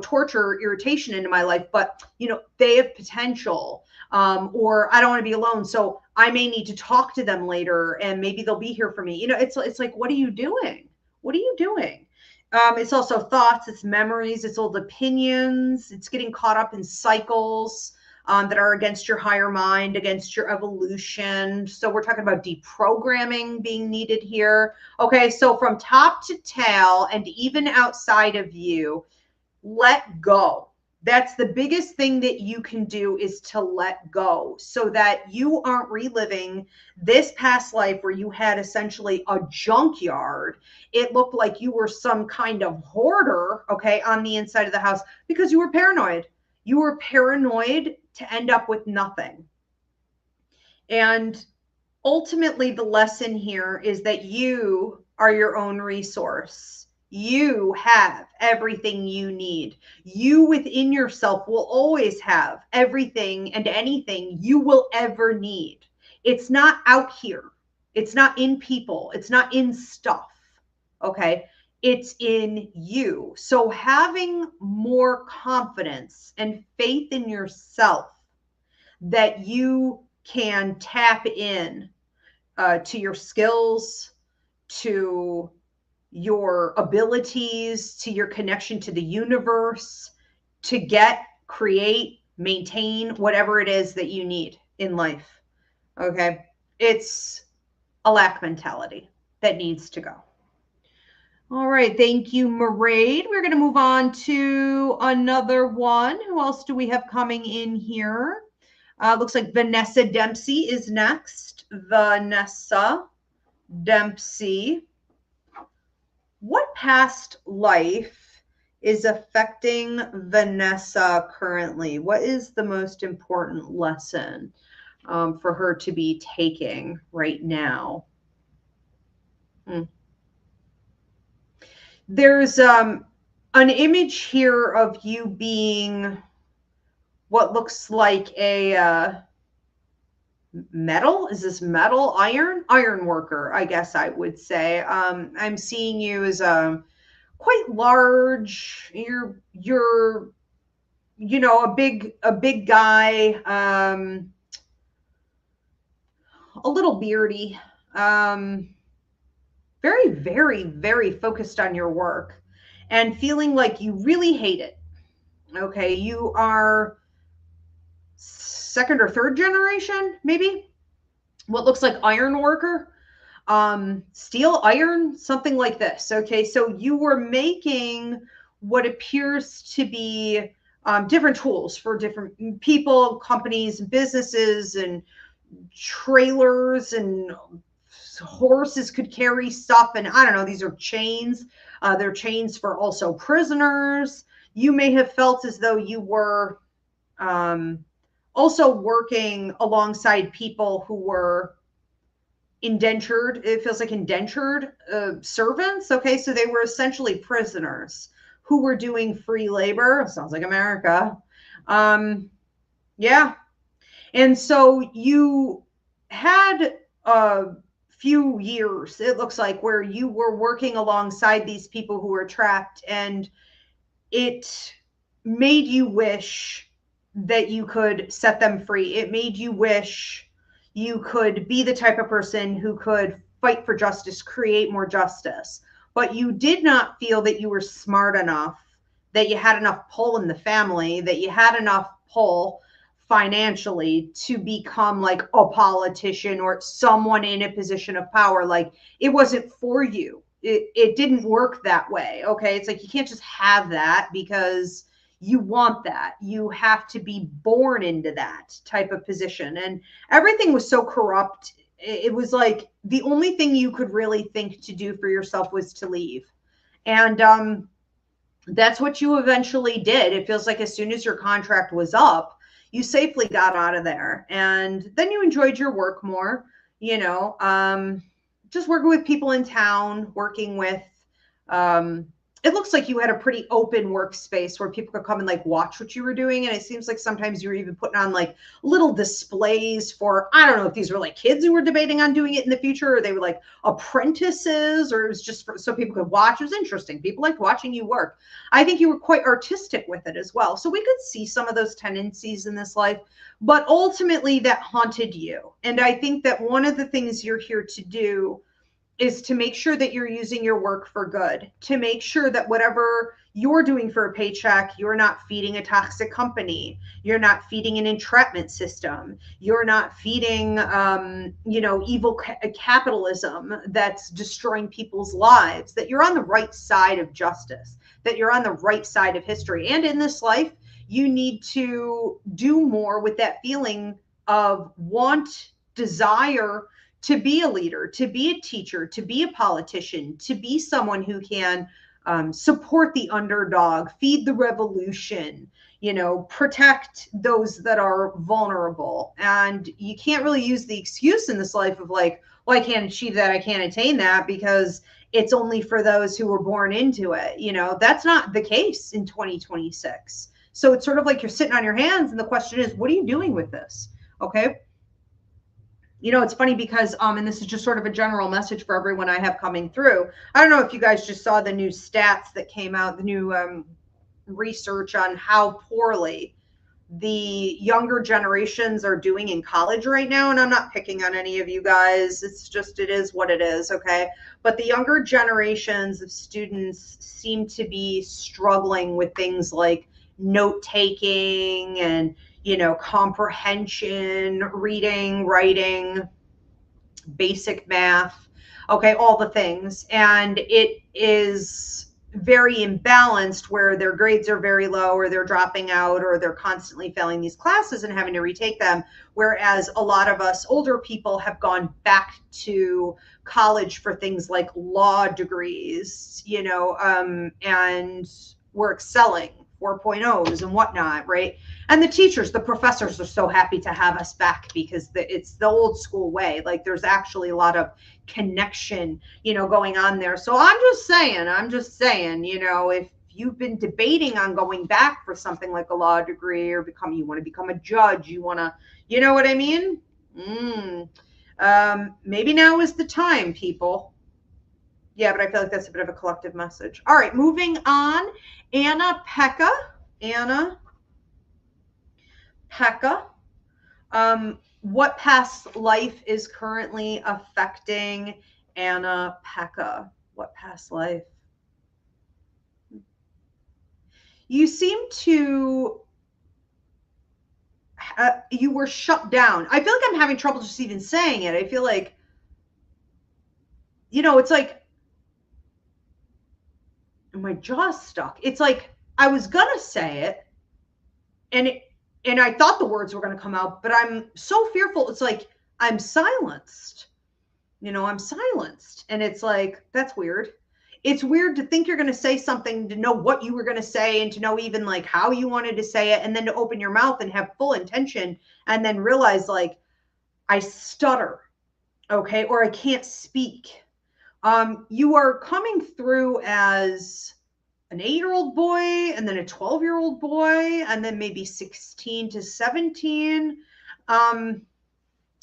torture, irritation into my life, but, they have potential, or I don't want to be alone. So I may need to talk to them later and maybe they'll be here for me. It's like, what are you doing? What are you doing? It's also thoughts, it's memories, it's old opinions, it's getting caught up in cycles that are against your higher mind, against your evolution. So we're talking about deprogramming being needed here. Okay, so from top to tail and even outside of you, let go. That's the biggest thing that you can do, is to let go so that you aren't reliving this past life where you had essentially a junkyard. It looked like you were some kind of hoarder, okay, on the inside of the house because you were paranoid. You were paranoid to end up with nothing. And ultimately, the lesson here is that you are your own resource. You have everything you need. You within yourself will always have everything and anything you will ever need. It's not out here. It's not in people. It's not in stuff. Okay. It's in you. So having more confidence and faith in yourself that you can tap in to your skills, to your abilities, to your connection to the universe, to get, create, maintain whatever it is that you need in life. Okay. It's a lack mentality that needs to go. All right. Thank you, Maraid. We're going to move on to another one. Who else do we have coming in here? Looks like Vanessa Dempsey is next. Vanessa Dempsey. What past life is affecting Vanessa currently? What is the most important lesson for her to be taking right now? There's an image here of you being what looks like a metal. Is this metal? Iron worker, I guess I would say. I'm seeing you as quite large. You're a big guy, a little beardy, very, very, very focused on your work and feeling like you really hate it. Okay, you are second or third generation, maybe. What looks like iron worker, steel, iron, something like this. Okay, so you were making what appears to be different tools for different people, companies, businesses, and trailers, and horses could carry stuff. And I don't know, these are chains. They're chains for also prisoners. You may have felt as though you were also working alongside people who were indentured. It feels like indentured servants. Okay, so they were essentially prisoners who were doing free labor. Sounds like America. Yeah. And so you had a few years, it looks like, where you were working alongside these people who were trapped, and it made you wish that you could set them free. It made you wish you could be the type of person who could fight for justice, create more justice. But you did not feel that you were smart enough, that you had enough pull in the family, that you had enough pull financially to become like a politician or someone in a position of power. Like, it wasn't for you. It didn't work that way. Okay, it's like you can't just have that because you want that. You have to be born into that type of position. And everything was so corrupt. It was like the only thing you could really think to do for yourself was to leave. And that's what you eventually did. It feels like as soon as your contract was up, you safely got out of there. And then you enjoyed your work more, just working with people in town, working with, it looks like you had a pretty open workspace where people could come and like watch what you were doing. And it seems like sometimes you were even putting on like little displays for, I don't know if these were like kids who were debating on doing it in the future, or they were like apprentices, or it was just so people could watch. It was interesting. People liked watching you work. I think you were quite artistic with it as well. So we could see some of those tendencies in this life, but ultimately that haunted you. And I think that one of the things you're here to do is to make sure that you're using your work for good, to make sure that whatever you're doing for a paycheck, you're not feeding a toxic company, you're not feeding an entrapment system, you're not feeding, evil capitalism that's destroying people's lives, that you're on the right side of justice, that you're on the right side of history. And in this life, you need to do more with that feeling of want, desire, to be a leader, to be a teacher, to be a politician, to be someone who can support the underdog, feed the revolution, protect those that are vulnerable. And you can't really use the excuse in this life of like, well, I can't achieve that, I can't attain that, because it's only for those who were born into it. That's not the case in 2026. So it's sort of like you're sitting on your hands, and the question is, what are you doing with this? Okay. It's funny because, and this is just sort of a general message for everyone I have coming through. I don't know if you guys just saw the new stats that came out, the new research on how poorly the younger generations are doing in college right now. And I'm not picking on any of you guys. It's just, it is what it is. Okay. But the younger generations of students seem to be struggling with things like note taking and, comprehension, reading, writing, basic math, okay, all the things. And it is very imbalanced where their grades are very low, or they're dropping out, or they're constantly failing these classes and having to retake them. Whereas a lot of us older people have gone back to college for things like law degrees, and we're excelling 4.0s and whatnot, right? And the teachers, the professors are so happy to have us back because it's the old school way. Like, there's actually a lot of connection, going on there. So I'm just saying, if you've been debating on going back for something like a law degree, or you want to become a judge, you want to, you know what I mean? Maybe now is the time, people. Yeah, but I feel like that's a bit of a collective message. All right, moving on. Anna Pekka. Anna Pekka. What past life is currently affecting Anna Pekka? What past life? You seem to, you were shut down. I feel like I'm having trouble just even saying it. I feel like, it's like my jaw's stuck. It's like I was gonna say it, and I thought the words were gonna come out, but I'm so fearful. It's like I'm silenced. I'm silenced, and it's like that's weird. It's weird to think you're going to say something, to know what you were going to say, and to know even like how you wanted to say it, and then to open your mouth and have full intention, and then realize like I stutter, okay, or I can't speak. You are coming through as an 8-year-old boy, and then a 12-year-old boy, and then maybe 16 to 17.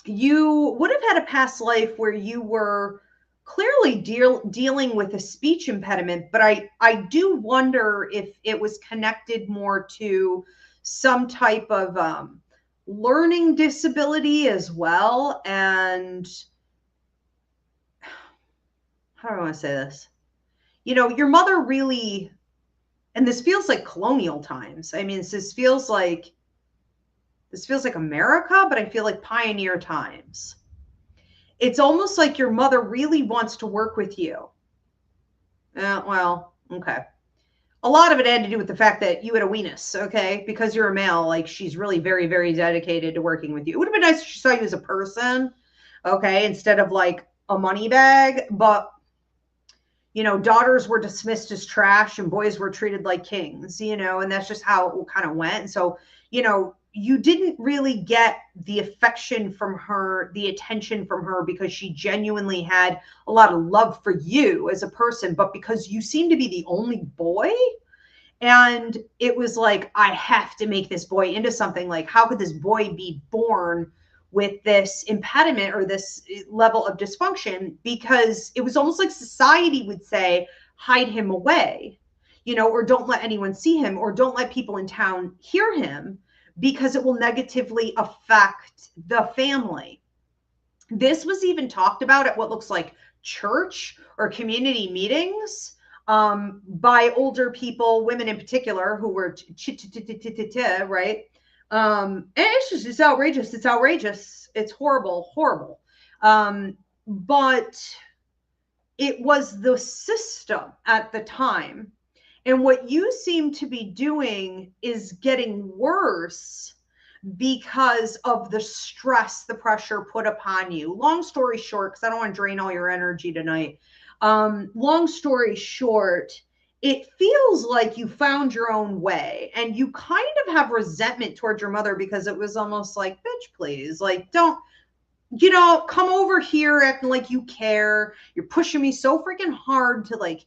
You would have had a past life where you were clearly dealing with a speech impediment, but I do wonder if it was connected more to some type of learning disability as well. And how do I want to say this? Your mother really, and this feels like colonial times. I mean, this feels like America, but I feel like pioneer times. It's almost like your mother really wants to work with you. Well, okay. A lot of it had to do with the fact that you had a weenus, okay? Because you're a male, like she's really very, very dedicated to working with you. It would have been nice if she saw you as a person, okay, instead of like a money bag. But, daughters were dismissed as trash and boys were treated like kings, and that's just how it kind of went. And so, you didn't really get the affection from her, the attention from her, because she genuinely had a lot of love for you as a person, but because you seem to be the only boy, and it was like, I have to make this boy into something. Like, how could this boy be born with this impediment or this level of dysfunction? Because it was almost like society would say, hide him away, or don't let anyone see him, or don't let people in town hear him, because it will negatively affect the family. This was even talked about at what looks like church or community meetings by older people, women in particular, who were right? And it's outrageous. It's outrageous. It's horrible, horrible. But it was the system at the time. And what you seem to be doing is getting worse because of the stress, the pressure put upon you. Long story short, because I don't want to drain all your energy tonight. Long story short, it feels like you found your own way, and you kind of have resentment towards your mother because it was almost like, bitch, please, like, don't, come over here acting like you care. You're pushing me so freaking hard to like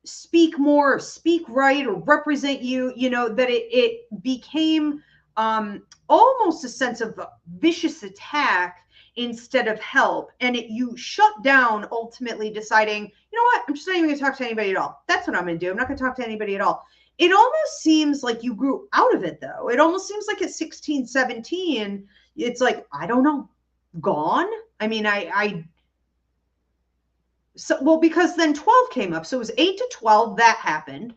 speak more, or speak right, or represent you, that it became almost a sense of vicious attack instead of help. And you shut down, ultimately deciding, you know what, I'm just not even going to talk to anybody at all. That's what I'm going to do. I'm not going to talk to anybody at all. It almost seems like you grew out of it, though. It almost seems like at 16, 17, it's like, I don't know, gone. I mean, well, because then 12 came up. So it was 8 to 12 that happened.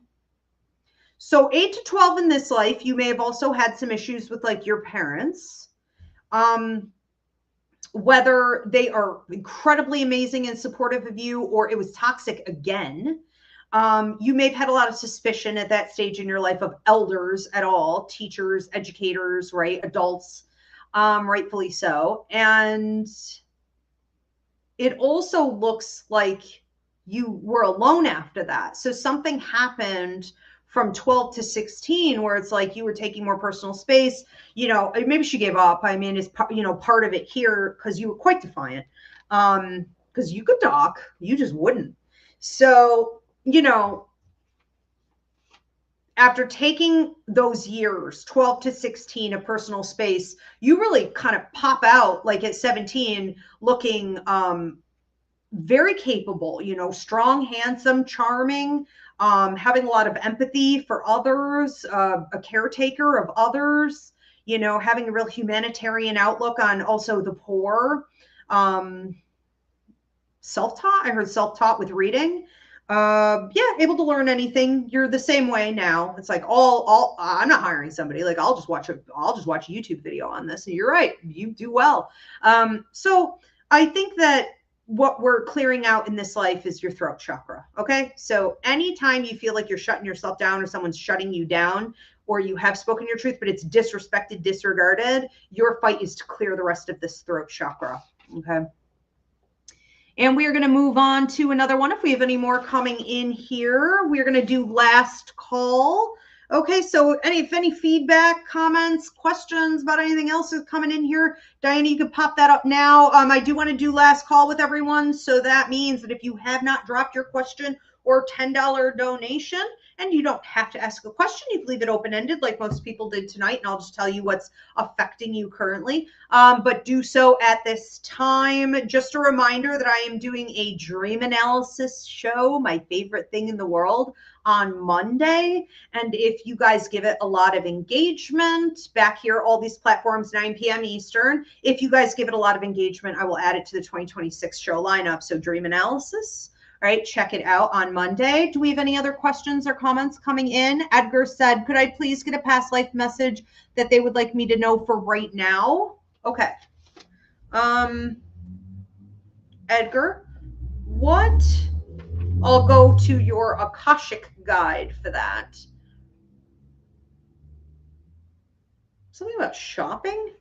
So 8 to 12 in this life, you may have also had some issues with like your parents. Whether they are incredibly amazing and supportive of you, or it was toxic again. You may have had a lot of suspicion at that stage in your life of elders at all, teachers, educators, right? Adults, rightfully so. And it also looks like you were alone after that. So something happened from 12 to 16 where it's like you were taking more personal space. Maybe she gave up. I mean, it's, part of it here, because you were quite defiant. Because you could talk, you just wouldn't. So, after taking those years, 12 to 16 of personal space, you really kind of pop out like at 17 looking very capable, you know, strong, handsome, charming, having a lot of empathy for others, a caretaker of others, you know, having a real humanitarian outlook on also the poor. Self-taught. I heard self-taught with reading. Yeah, able to learn anything. You're the same way now. It's like all I'm not hiring somebody. Like I'll just watch a YouTube video on this. And you're right, you do well. So I think that what we're clearing out in this life is your throat chakra. Okay. So anytime you feel like you're shutting yourself down or someone's shutting you down, or you have spoken your truth, but it's disrespected, disregarded, your fight is to clear the rest of this throat chakra. Okay. And we are going to move on to another one. If we have any more coming in here, we're going to do last call. Okay, so if any feedback, comments, questions about anything else is coming in here, Diana, you can pop that up now. I do want to do last call with everyone. So that means that if you have not dropped your question or $10 donation, and you don't have to ask a question, you can leave it open-ended like most people did tonight, and I'll just tell you what's affecting you currently. But do so at this time. Just a reminder that I am doing a dream analysis show, my favorite thing in the world, on Monday. And if you guys give it a lot of engagement, back here, all these platforms, 9 p.m. Eastern, if you guys give it a lot of engagement, I will add it to the 2026 show lineup. So dream analysis. All right, check it out on Monday. Do we have any other questions or comments coming in? Edgar said, could I please get a past life message that they would like me to know for right now? Okay. Edgar, what? I'll go to your Akashic guide for that. Something about shopping?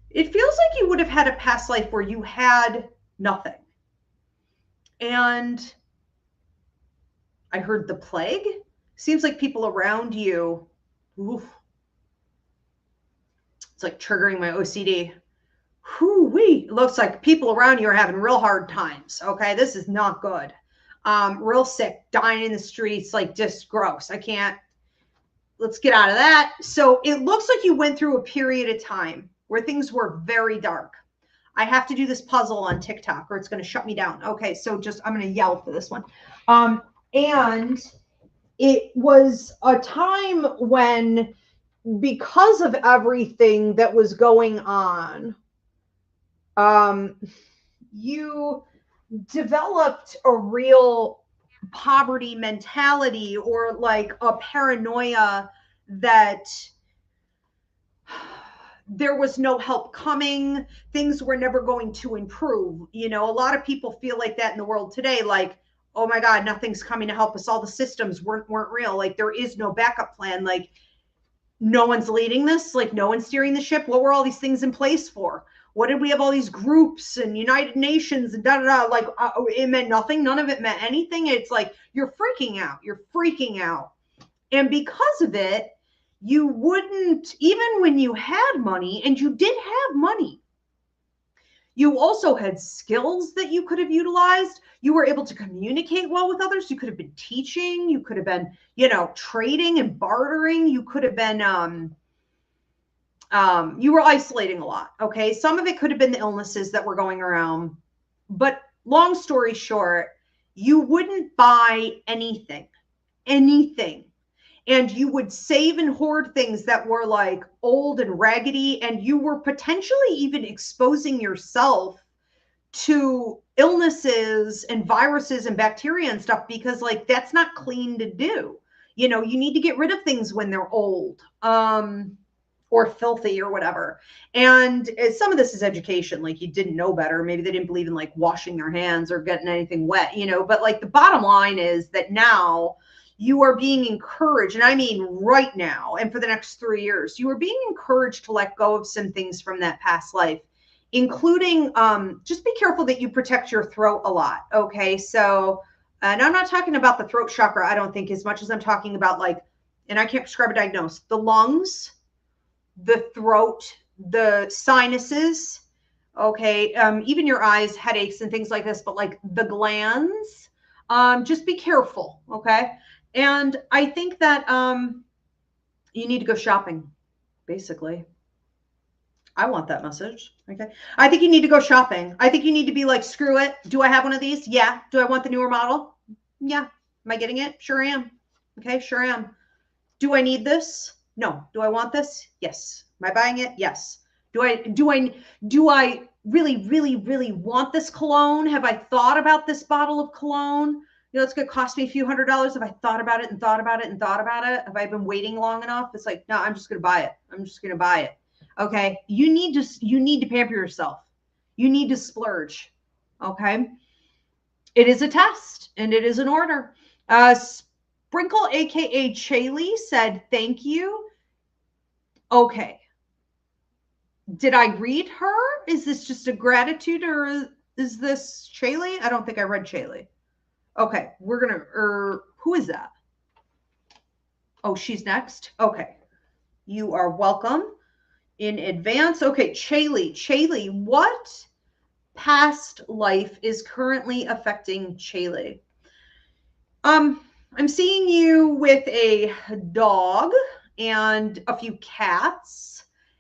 It feels like you would have had a past life where you had nothing. And I heard the plague. Seems like people around you, oof, it's like triggering my OCD. Whoo-wee. It looks like people around you are having real hard times. Okay, this is not good. Real sick, dying in the streets, like just gross. I can't. Let's get out of that. So it looks like you went through a period of time where things were very dark. I have to do this puzzle on TikTok or it's going to shut me down. Okay, so I'm going to yell for this one. And it was a time when, because of everything that was going on, you developed a real poverty mentality or like a paranoia that there was no help coming. Things were never going to improve. You know, a lot of people feel like that in the world today. Like, oh my God, nothing's coming to help us. All the systems weren't real. Like there is no backup plan. Like no one's leading this. Like no one's steering the ship. What were all these things in place for? What did we have all these groups and United Nations and da-da-da? Like it meant nothing. None of it meant anything. It's like, you're freaking out. You're freaking out. And because of it, you wouldn't, even when you had money, and you did have money, you also had skills that you could have utilized. You were able to communicate well with others. You could have been teaching. You could have been, you know, trading and bartering. You could have been, you were isolating a lot. Okay. Some of it could have been the illnesses that were going around. But long story short, you wouldn't buy anything. And you would save and hoard things that were like old and raggedy, and you were potentially even exposing yourself to illnesses and viruses and bacteria and stuff, because like that's not clean to do. You know, you need to get rid of things when they're old or filthy or whatever. And some of this is education, like you didn't know better. Maybe they didn't believe in like washing their hands or getting anything wet, you know, but like the bottom line is that now you are being encouraged, and I mean right now, and for the next 3 years, you are being encouraged to let go of some things from that past life, including just be careful that you protect your throat a lot, okay? So, and I'm not talking about the throat chakra, I don't think, as much as I'm talking about like, and I can't prescribe or diagnose, the lungs, the throat, the sinuses, okay? Even your eyes, headaches, and things like this, but like the glands, just be careful, okay? And I think that You need to go shopping, basically. I want that message. Okay. I think you need to go shopping. I think you need to be like, screw it. Do I have one of these? Yeah. Do I want the newer model? Yeah. Am I getting it? Sure am. Okay. Sure am. Do I need this? No. Do I want this? Yes. Am I buying it? Yes. Do I really want this cologne? Have I thought about this bottle of cologne? You know, it's going to cost me a few $100s. Have I thought about it and thought about it and thought about it? Have I been waiting long enough? It's like, no, I'm just going to buy it. I'm just going to buy it. Okay. You need to pamper yourself. You need to splurge. Okay. It is a test and it is an order. Sprinkle, aka Chaley, said thank you. Okay. Did I read her? Is this just a gratitude or is this Chaley? I don't think I read Chaley. Okay, we're gonna, who is that? Oh, she's next. Okay. You are welcome in advance. Okay, Chaley, what past life is currently affecting Chaley? I'm seeing you with a dog and a few cats.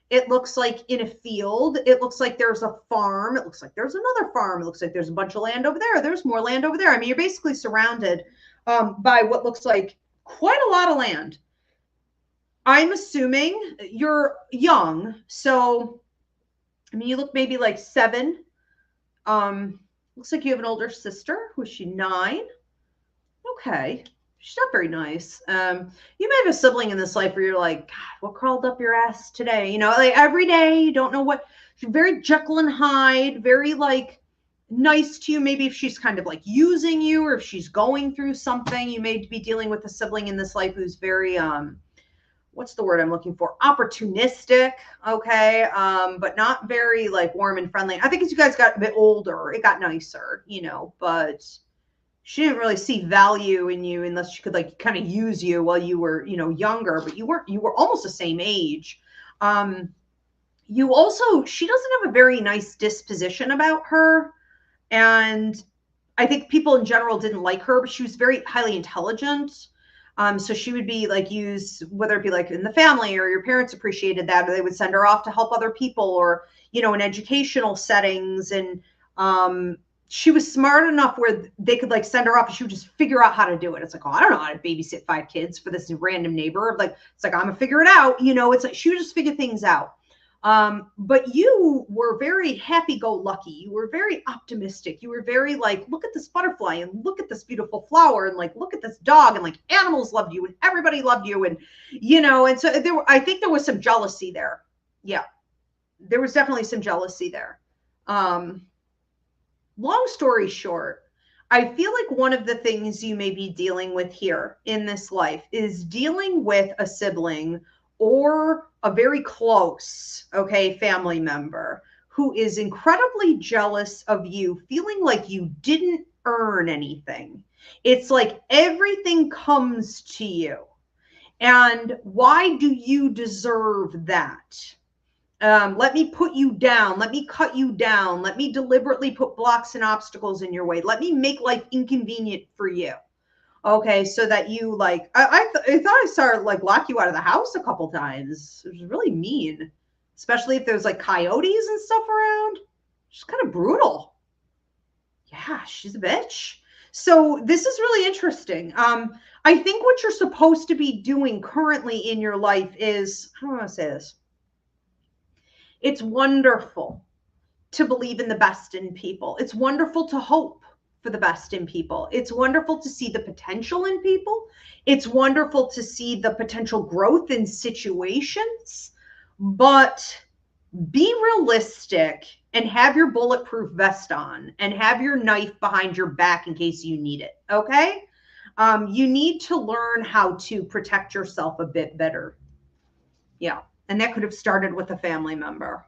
It looks like in a field. It looks like there's a farm. It looks like there's another farm. It looks like there's a bunch of land over there. There's more land over there. I mean, you're basically surrounded by what looks like quite a lot of land. I'm assuming you're young. So, I mean, you look maybe like 7. Looks like you have an older sister. Who's she, 9? Okay. She's not very nice. You may have a sibling in this life where you're like, God, what crawled up your ass today? You know, like every day, you don't know what. She's very Jekyll and Hyde, very like nice to you. Maybe if she's kind of like using you or if she's going through something, you may be dealing with a sibling in this life who's very, what's the word I'm looking for? Opportunistic. Okay. But not very like warm and friendly. I think as you guys got a bit older, it got nicer, you know, but she didn't really see value in you unless she could like kind of use you while you were, you know, younger, but you were almost the same age. You also, she doesn't have a very nice disposition about her. And I think people in general didn't like her, but she was very highly intelligent. So she would be like used, whether it be like in the family or your parents appreciated that, or they would send her off to help other people or, you know, in educational settings. And, she was smart enough where they could like send her off and she would just figure out how to do it. It's like, oh, I don't know how to babysit 5 kids for this random neighbor. Like, it's like, I'm gonna figure it out. You know, it's like, she would just figure things out. But you were very happy-go-lucky. You were very optimistic. You were very like, look at this butterfly and look at this beautiful flower and like, look at this dog and like animals loved you and everybody loved you. And, you know, and so I think there was some jealousy there. Yeah, there was definitely some jealousy there. Long story short, I feel like one of the things you may be dealing with here in this life is dealing with a sibling or a very close, okay, family member who is incredibly jealous of you, feeling like you didn't earn anything. It's like everything comes to you. And why do you deserve that? Let me put you down. Let me cut you down. Let me deliberately put blocks and obstacles in your way. Let me make life inconvenient for you. Okay, so that you like, I thought I saw her like lock you out of the house a couple times. It was really mean, especially if there's like coyotes and stuff around. She's kind of brutal. Yeah, she's a bitch. So this is really interesting. I think what you're supposed to be doing currently in your life is, how do I want to say this? It's wonderful to believe in the best in people. It's wonderful to hope for the best in people. It's wonderful to see the potential in people. It's wonderful to see the potential growth in situations, but be realistic and have your bulletproof vest on and have your knife behind your back in case you need it. Okay. You need to learn how to protect yourself a bit better. Yeah. And that could have started with a family member.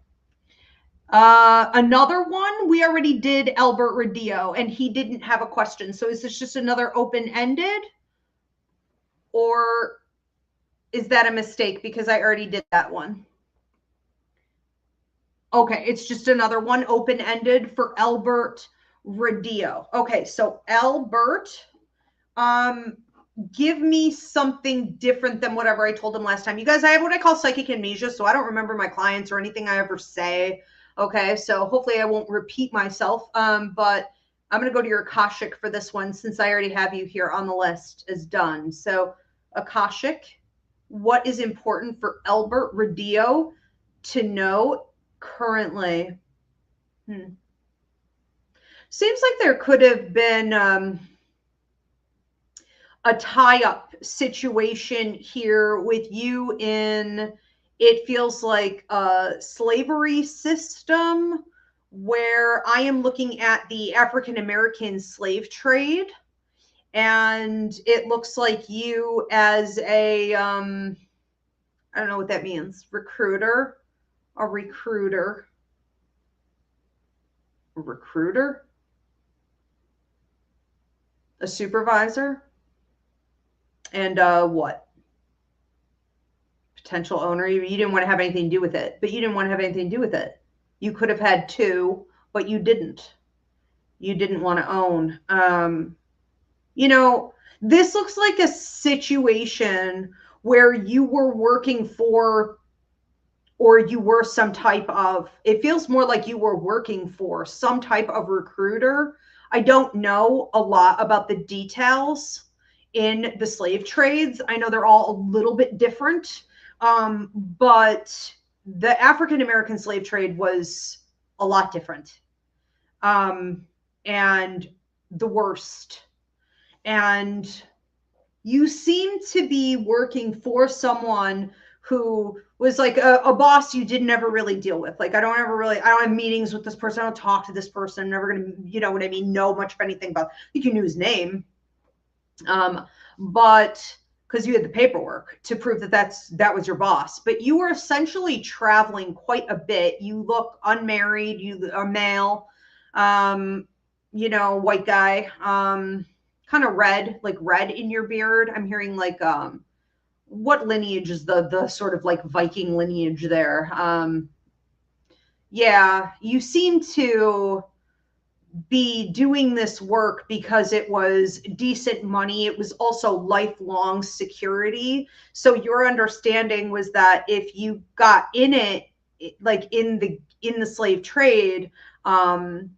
Another one, we already did Albert Radillo, and he didn't have a question. So is this just another open-ended? Or is that a mistake because I already did that one? Okay, it's just another one open-ended for Albert Radillo. Okay, so Albert, give me something different than whatever I told him last time. You guys, I have what I call psychic amnesia, so I don't remember my clients or anything I ever say. Okay, so hopefully I won't repeat myself. But I'm going to go to your Akashic for this one since I already have you here on the list as done. So Akashic, what is important for Albert Radillo to know currently? Seems like there could have been a tie-up situation here with you in, it feels like a slavery system where I am looking at the African American slave trade, and it looks like you as a I don't know what that means, recruiter, a recruiter, a supervisor, and what? Potential owner. You didn't want to have anything to do with it, but you didn't want to have anything to do with it. You could have had two, but you didn't. You didn't want to own. You know, this looks like a situation where you were working for, or you were some type of, it feels more like you were working for some type of recruiter. I don't know a lot about the details in the slave trades. I know they're all a little bit different. But the African American slave trade was a lot different, and the worst. And you seem to be working for someone who was like a boss you didn't ever really deal with. Like, I don't have meetings with this person. I don't talk to this person. I'm never going to, you know what I mean, know much of anything about, you can knew his name. But because you had the paperwork to prove that that was your boss, but you were essentially traveling quite a bit. You look unmarried, you are male, you know, white guy, kind of red, like red in your beard. I'm hearing like, what lineage is the sort of like Viking lineage there? Yeah, you seem to be doing this work because it was decent money. It was also lifelong security. So your understanding was that if you got in it, like in the slave trade, and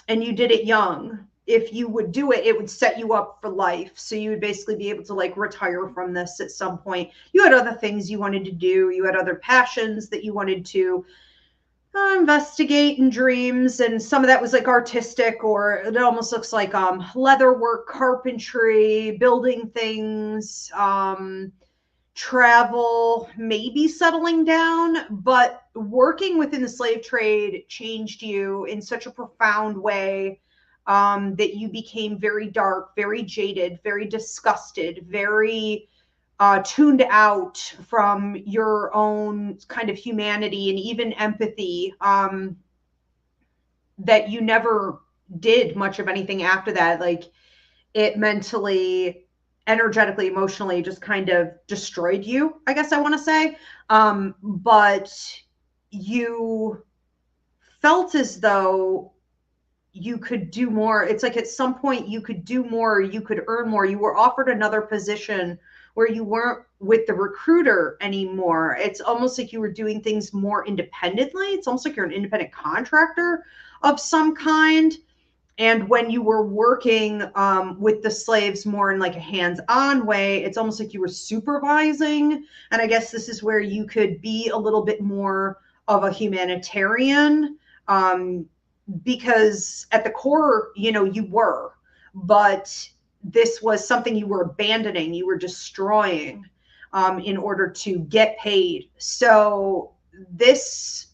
you did it young, if you would do it, it would set you up for life. So you would basically be able to like retire from this at some point. You had other things you wanted to do. You had other passions that you wanted to investigate in dreams, and some of that was like artistic, or it almost looks like leather work, carpentry, building things, travel, maybe settling down. But working within the slave trade changed you in such a profound way, that you became very dark, very jaded, very disgusted, very tuned out from your own kind of humanity and even empathy, that you never did much of anything after that. Like, it mentally, energetically, emotionally just kind of destroyed you, I guess I want to say. But you felt as though you could do more. It's like at some point you could do more, you could earn more. You were offered another position where you weren't with the recruiter anymore. It's almost like you were doing things more independently. It's almost like you're an independent contractor of some kind. And when you were working with the slaves more in like a hands-on way, it's almost like you were supervising. And I guess this is where you could be a little bit more of a humanitarian, because at the core, you know, you were, but this was something you were abandoning, you were destroying, in order to get paid. So it's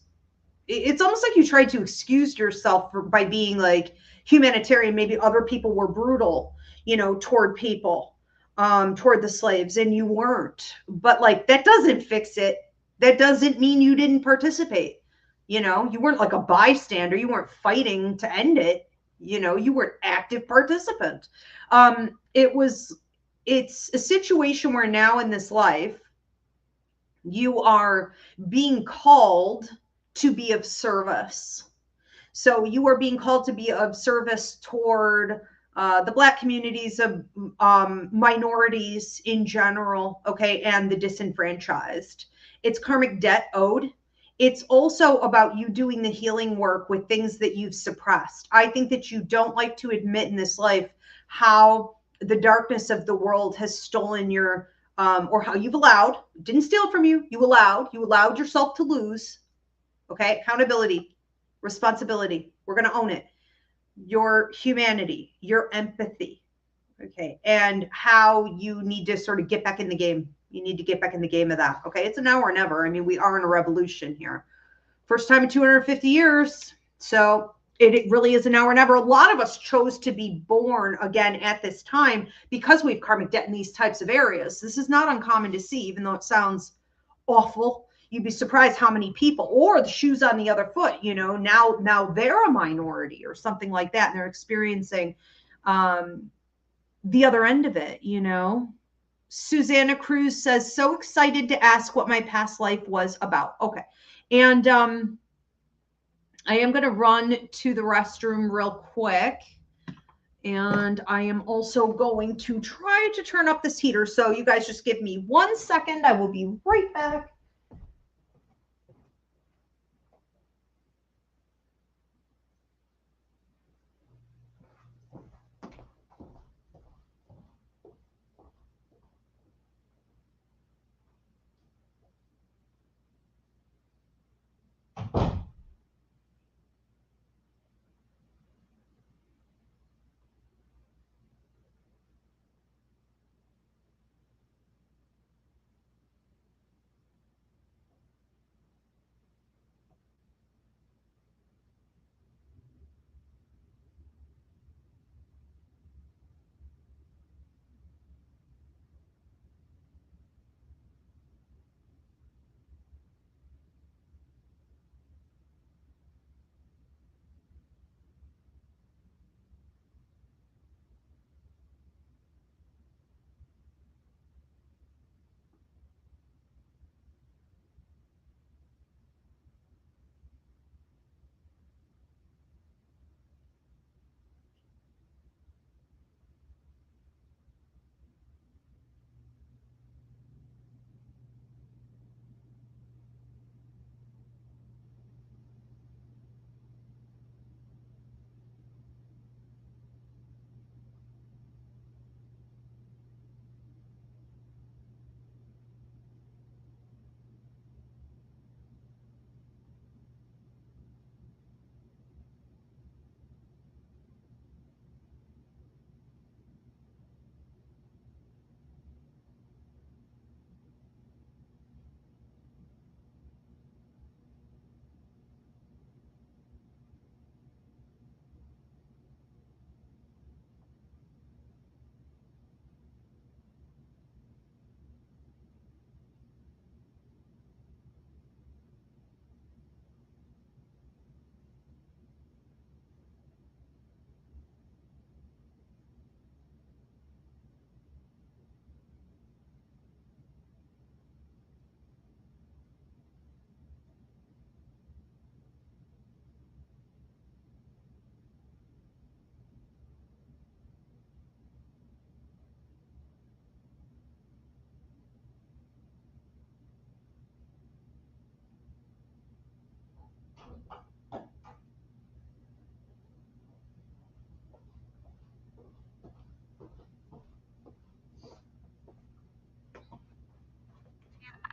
almost like you tried to excuse yourself by being like humanitarian. Maybe other people were brutal, you know, toward people, toward the slaves, and you weren't. But like, that doesn't fix it. That doesn't mean you didn't participate. You know, you weren't like a bystander. You weren't fighting to end it. You know, you were an active participant. It's a situation where now in this life, you are being called to be of service. So you are being called to be of service toward the Black communities of minorities in general, okay, and the disenfranchised. It's karmic debt owed. It's also about you doing the healing work with things that you've suppressed. I think that you don't like to admit in this life how the darkness of the world has stolen your, or how you've allowed, didn't steal from you, you allowed yourself to lose. Okay, accountability, responsibility. We're going to own it. Your humanity, your empathy, okay, and how you need to sort of get back in the game. You need to get back in the game of that. Okay, it's a now or never. I mean, we are in a revolution here. First time in 250 years. So it really is a now or never. A lot of us chose to be born again at this time because we have karmic debt in these types of areas. This is not uncommon to see, even though it sounds awful. You'd be surprised how many people, or the shoes on the other foot, you know, now they're a minority or something like that, and they're experiencing the other end of it, you know. Susanna Cruz says, so excited to ask what my past life was about. Okay. And I am going to run to the restroom real quick. And I am also going to try to turn up this heater. So you guys just give me 1 second. I will be right back.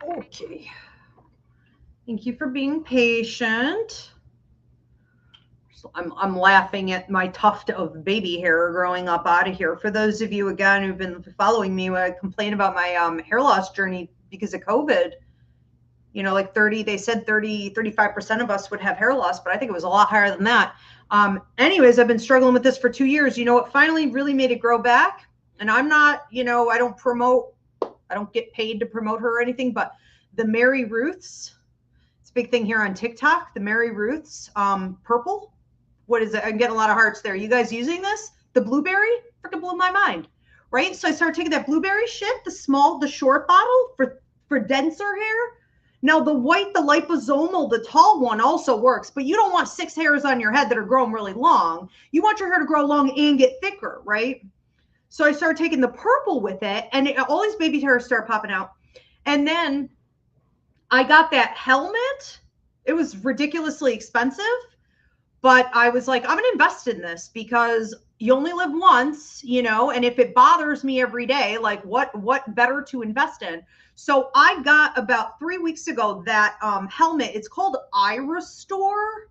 Okay. Thank you for being patient. So I'm laughing at my tuft of baby hair growing up out of here. For those of you, again, who've been following me, when I complain about my hair loss journey because of COVID, you know, like 30, they said 35% of us would have hair loss, but I think it was a lot higher than that. Anyways, I've been struggling with this for 2 years. You know, it finally really made it grow back. And I'm not, you know, I don't get paid to promote her or anything, but the Mary Ruths, it's a big thing here on TikTok, the Mary Ruths, purple. What is it? I'm getting a lot of hearts there. You guys using this? The blueberry? Freaking blew my mind, right? So I started taking that blueberry shit, the short bottle for denser hair. Now the white, the liposomal, the tall one also works, but you don't want 6 hairs on your head that are growing really long. You want your hair to grow long and get thicker, right? So I started taking the purple with it, and all these baby hairs start popping out. And then I got that helmet. It was ridiculously expensive, but I was like, I'm going to invest in this because you only live once, you know, and if it bothers me every day, like what better to invest in? So I got about 3 weeks ago that helmet. It's called Eye Restore.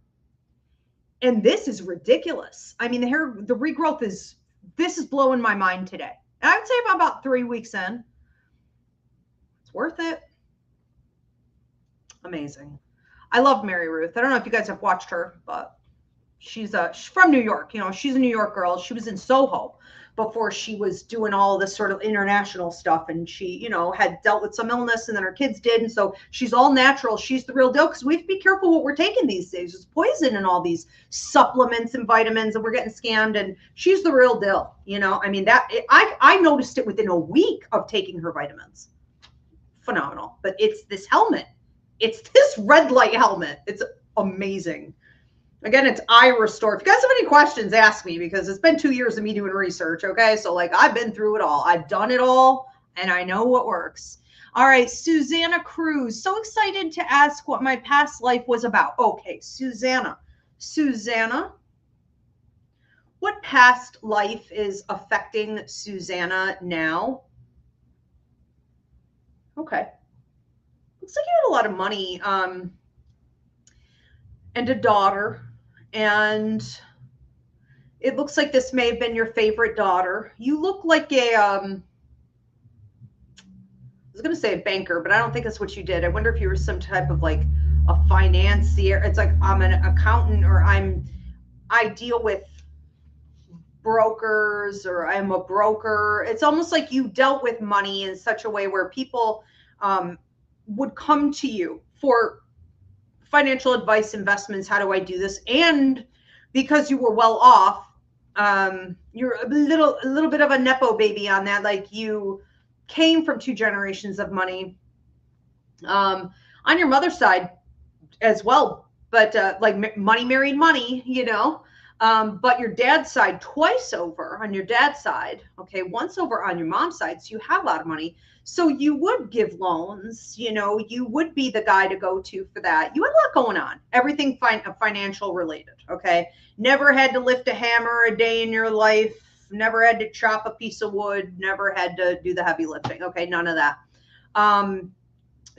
And this is ridiculous. I mean, the regrowth is, this is blowing my mind today. And I would say I'm about 3 weeks in. It's worth it. Amazing. I love Mary Ruth. I don't know if you guys have watched her, but she's from New York. You know, she's a New York girl. She was in Soho before she was doing all this sort of international stuff. And she, you know, had dealt with some illness, and then her kids did. And so she's all natural. She's the real deal, because we have to be careful what we're taking these days. There's poison in all these supplements and vitamins, and we're getting scammed. And she's the real deal. You know, I mean, I noticed it within a week of taking her vitamins. Phenomenal. But it's this helmet. It's this red light helmet. It's amazing. Again, it's Eye Restore. If you guys have any questions, ask me, because it's been 2 years of me doing research, okay? So, like, I've been through it all. I've done it all, and I know what works. All right, Susanna Cruz. So excited to ask what my past life was about. Okay, Susanna. Susanna, what past life is affecting Susanna now? Okay. Looks like you had a lot of money and a daughter. And it looks like this may have been your favorite daughter. You look like I was going to say a banker, but I don't think that's what you did. I wonder if you were some type of like a financier. It's like I'm an accountant, or I deal with brokers, or I'm a broker. It's almost like you dealt with money in such a way where people would come to you for financial advice, investments. How do I do this? And because you were well off, you're a little bit of a nepo baby on that. Like, you came from 2 generations of money on your mother's side as well, but like money married money, you know. But your dad's side, twice over on your dad's side, okay, once over on your mom's side. So you have a lot of money. So you would give loans, you know, you would be the guy to go to for that. You had a lot going on, everything financial related, okay? Never had to lift a hammer a day in your life, never had to chop a piece of wood, never had to do the heavy lifting, okay? None of that.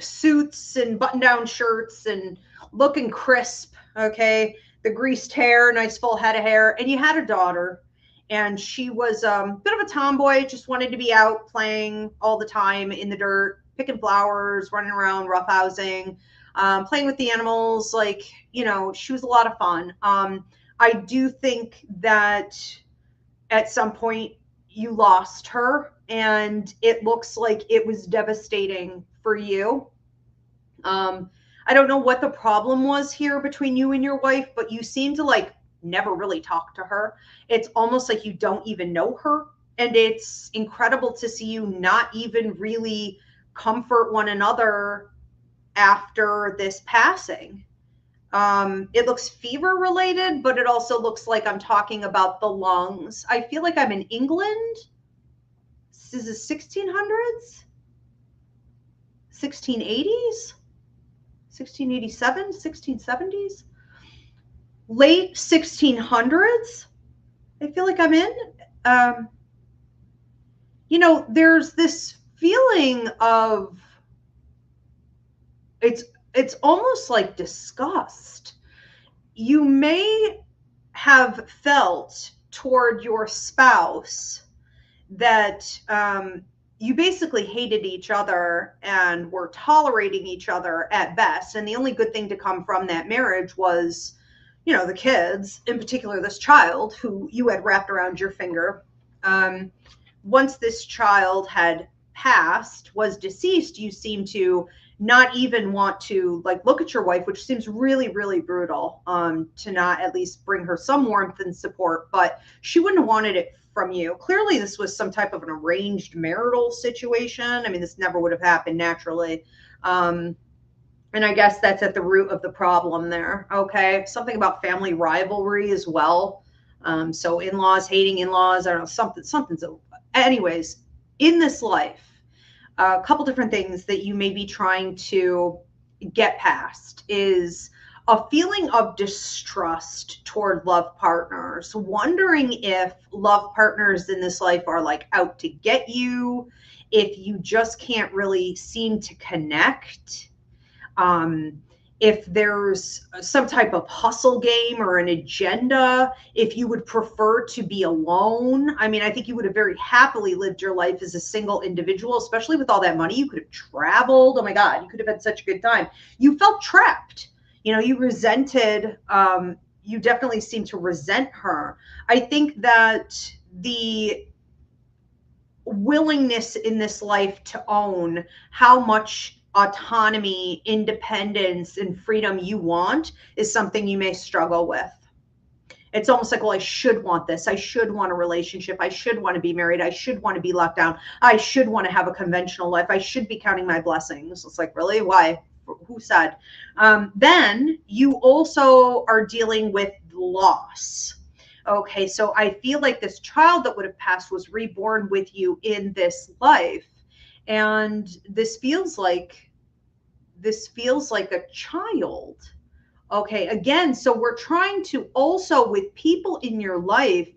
Suits and button-down shirts and looking crisp, okay? The greased hair, nice full head of hair. And you had a daughter, and she was a bit of a tomboy, just wanted to be out playing all the time in the dirt, picking flowers, running around, roughhousing, playing with the animals. Like, you know, she was a lot of fun. I do think that at some point you lost her, and it looks like it was devastating for you. I don't know what the problem was here between you and your wife, but you seem to like never really talk to her. It's almost like you don't even know her. And it's incredible to see you not even really comfort one another after this passing. It looks fever related, but it also looks like I'm talking about the lungs. I feel like I'm in England. This is the 1600s, 1680s. 1687, 1670s, late 1600s. I feel like I'm in. You know, there's this feeling of it's almost like disgust. You may have felt toward your spouse that you basically hated each other and were tolerating each other at best. And the only good thing to come from that marriage was, you know, the kids, in particular this child who you had wrapped around your finger. Once this child had passed, was deceased, you seem to not even want to like look at your wife, which seems really, really brutal, to not at least bring her some warmth and support, but she wouldn't have wanted it from you. Clearly this was some type of an arranged marital situation. I mean, this never would have happened naturally. And I guess that's at the root of the problem there. Okay. Something about family rivalry as well. So in-laws hating in-laws. I don't know, something's, anyways, in this life, a couple different things that you may be trying to get past is a feeling of distrust toward love partners, wondering if love partners in this life are like out to get you, if you just can't really seem to connect, if there's some type of hustle game or an agenda, if you would prefer to be alone. I mean, I think you would have very happily lived your life as a single individual, especially with all that money. You could have traveled. Oh my God, you could have had such a good time. You felt trapped. You know, you resented, you definitely seem to resent her. I think that the willingness in this life to own how much autonomy, independence, and freedom you want is something you may struggle with. It's almost like, well, I should want this. I should want a relationship. I should want to be married. I should want to be locked down. I should want to have a conventional life. I should be counting my blessings. It's like, really? Why? Who said? Then you also are dealing with loss. Okay, so I feel like this child that would have passed was reborn with you in this life. And this feels like a child. Okay, again, so we're trying to also, with people in your life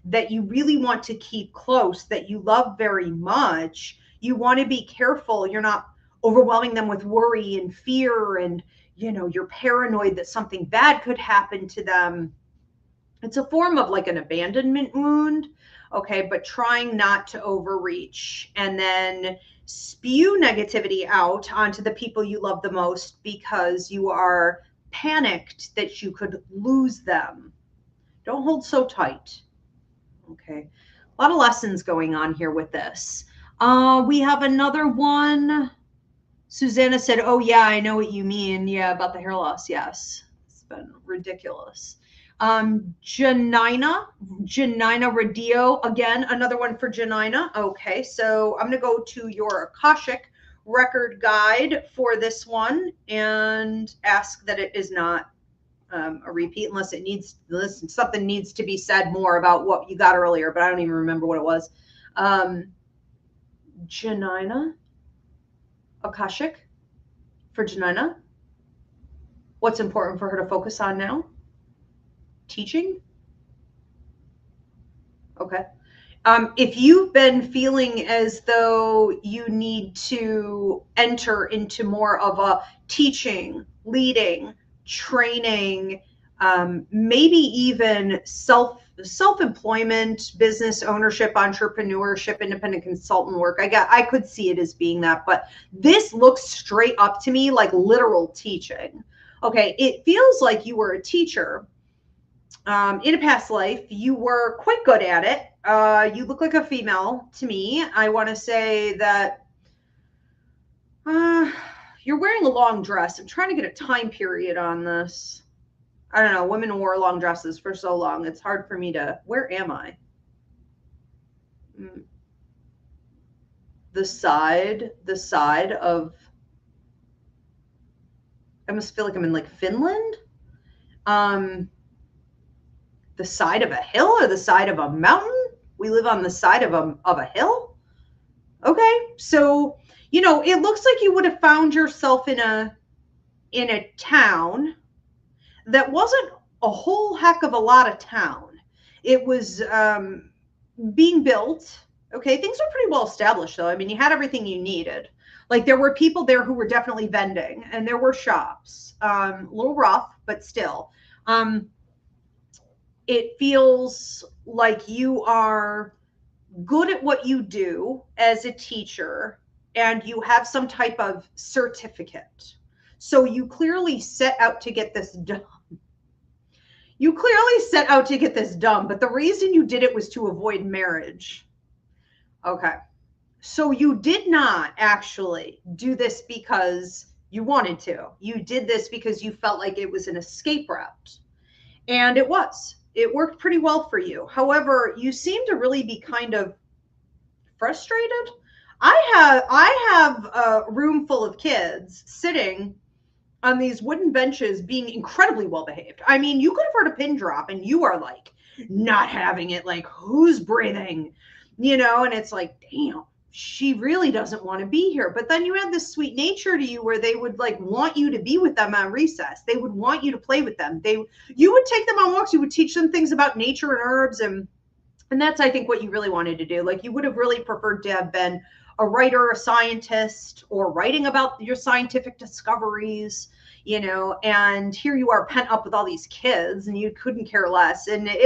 that you really want to keep close, that you love very much, you want to be careful. You're not overwhelming them with worry and fear, and you're paranoid that something bad could happen to them. It's a form of like an abandonment wound, okay, but trying not to overreach and then spew negativity out onto the people you love the most because you are panicked that you could lose them. Don't hold so tight. Okay, a lot of lessons going on here with this. We have another one. Susanna said, oh yeah, I know what you mean. Yeah, about the hair loss. Yes, it's been ridiculous. Janina Radio, again, another one for Janina. Okay, so I'm going to go to your Akashic record guide for this one and ask that it is not a repeat unless something needs to be said more about what you got earlier, but I don't even remember what it was. Janina, Akashic for Janina. What's important for her to focus on now? Teaching? Okay. If you've been feeling as though you need to enter into more of a teaching, leading, training, maybe even self-employment, business ownership, entrepreneurship, independent consultant work, I could see it as being that, but this looks straight up to me like literal teaching. Okay, it feels like you were a teacher. In a past life, you were quite good at it. You look like a female to me. I want to say that you're wearing a long dress. I'm trying to get a time period on this. I don't know. Women wore long dresses for so long. It's hard for me to, where am I? The side of, I must feel like I'm in like Finland. The side of a hill or the side of a mountain? We live on the side of a hill? Okay, so, it looks like you would have found yourself in a town that wasn't a whole heck of a lot of town. It was being built. Okay, things were pretty well established, though. I mean, you had everything you needed. Like, there were people there who were definitely vending, and there were shops. A little rough, but still. It feels like you are good at what you do as a teacher and you have some type of certificate. So you clearly set out to get this done. But the reason you did it was to avoid marriage. Okay. So you did not actually do this because you wanted to. You did this because you felt like it was an escape route. And it was. It worked pretty well for you. However, you seem to really be kind of frustrated. I have a room full of kids sitting on these wooden benches being incredibly well behaved. I mean, you could have heard a pin drop and you are like not having it, like, who's breathing, you know? And it's like, damn, she really doesn't want to be here. But then you had this sweet nature to you where they would like want you to be with them on recess. They would want you to play with them. You would take them on walks. You would teach them things about nature and herbs. And that's, I think, what you really wanted to do. Like, you would have really preferred to have been a writer, a scientist, or writing about your scientific discoveries, you know, and here you are pent up with all these kids and you couldn't care less. And it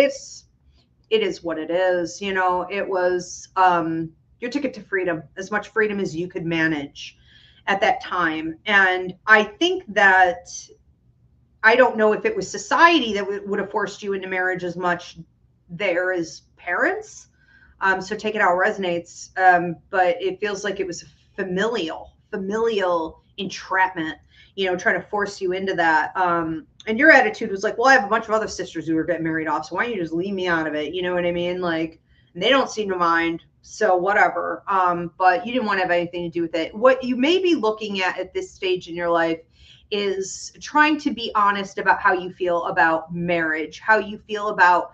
is what it is. You know, it was your ticket to freedom, as much freedom as you could manage at that time. And I think that, I don't know if it was society that would have forced you into marriage as much there as parents. So take it how it resonates. But it feels like it was familial entrapment, you know, trying to force you into that. And your attitude was like, well, I have a bunch of other sisters who are getting married off, so why don't you just leave me out of it? You know what I mean? Like, they don't seem to mind, so whatever. But you didn't want to have anything to do with it. What you may be looking at this stage in your life is trying to be honest about how you feel about marriage, how you feel about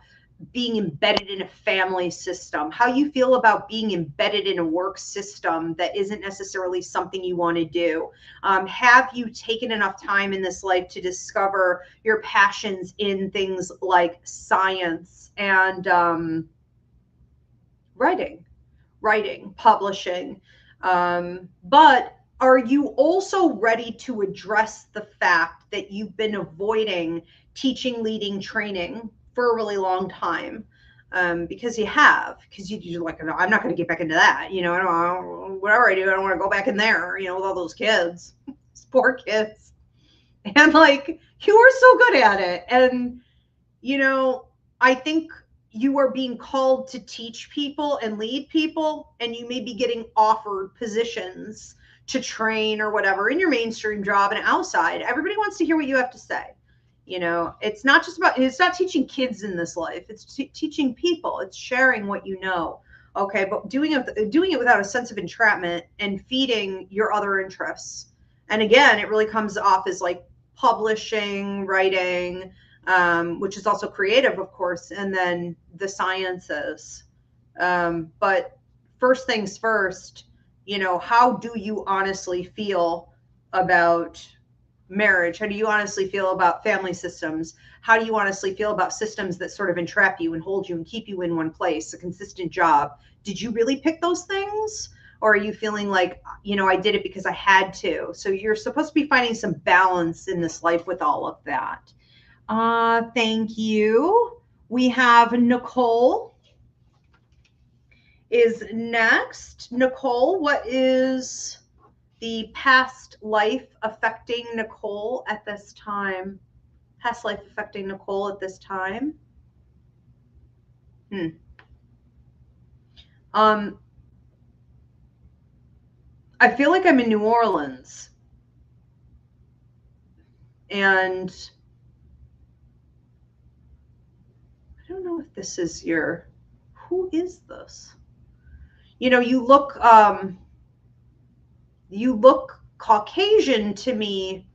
being embedded in a family system, how you feel about being embedded in a work system that isn't necessarily something you want to do. Have you taken enough time in this life to discover your passions in things like science and writing, publishing? But are you also ready to address the fact that you've been avoiding teaching, leading, training for a really long time? Because you're like, no, I'm not going to get back into that. You know, I don't, whatever I do, I don't want to go back in there, you know, with all those kids, those poor kids. And like, you were so good at it. And, you know, I think you are being called to teach people and lead people, and you may be getting offered positions to train or whatever in your mainstream job and outside. Everybody wants to hear what you have to say. You know, it's not teaching kids in this life. It's teaching people. It's sharing what you know. Okay, but doing it without a sense of entrapment and feeding your other interests. And again, it really comes off as like publishing, writing, which is also creative, of course, and then the sciences. But first things first, you know, how do you honestly feel about marriage? How do you honestly feel about family systems? How do you honestly feel about systems that sort of entrap you and hold you and keep you in one place, a consistent job? Did you really pick those things? Or are you feeling like, you know, I did it because I had to? So you're supposed to be finding some balance in this life with all of that. Thank you. We have Nicole is next. Nicole, what is the past life affecting Nicole at this time? Past life affecting Nicole at this time? I feel like I'm in New Orleans. And I don't know if this is who is this? You know, you look Caucasian to me,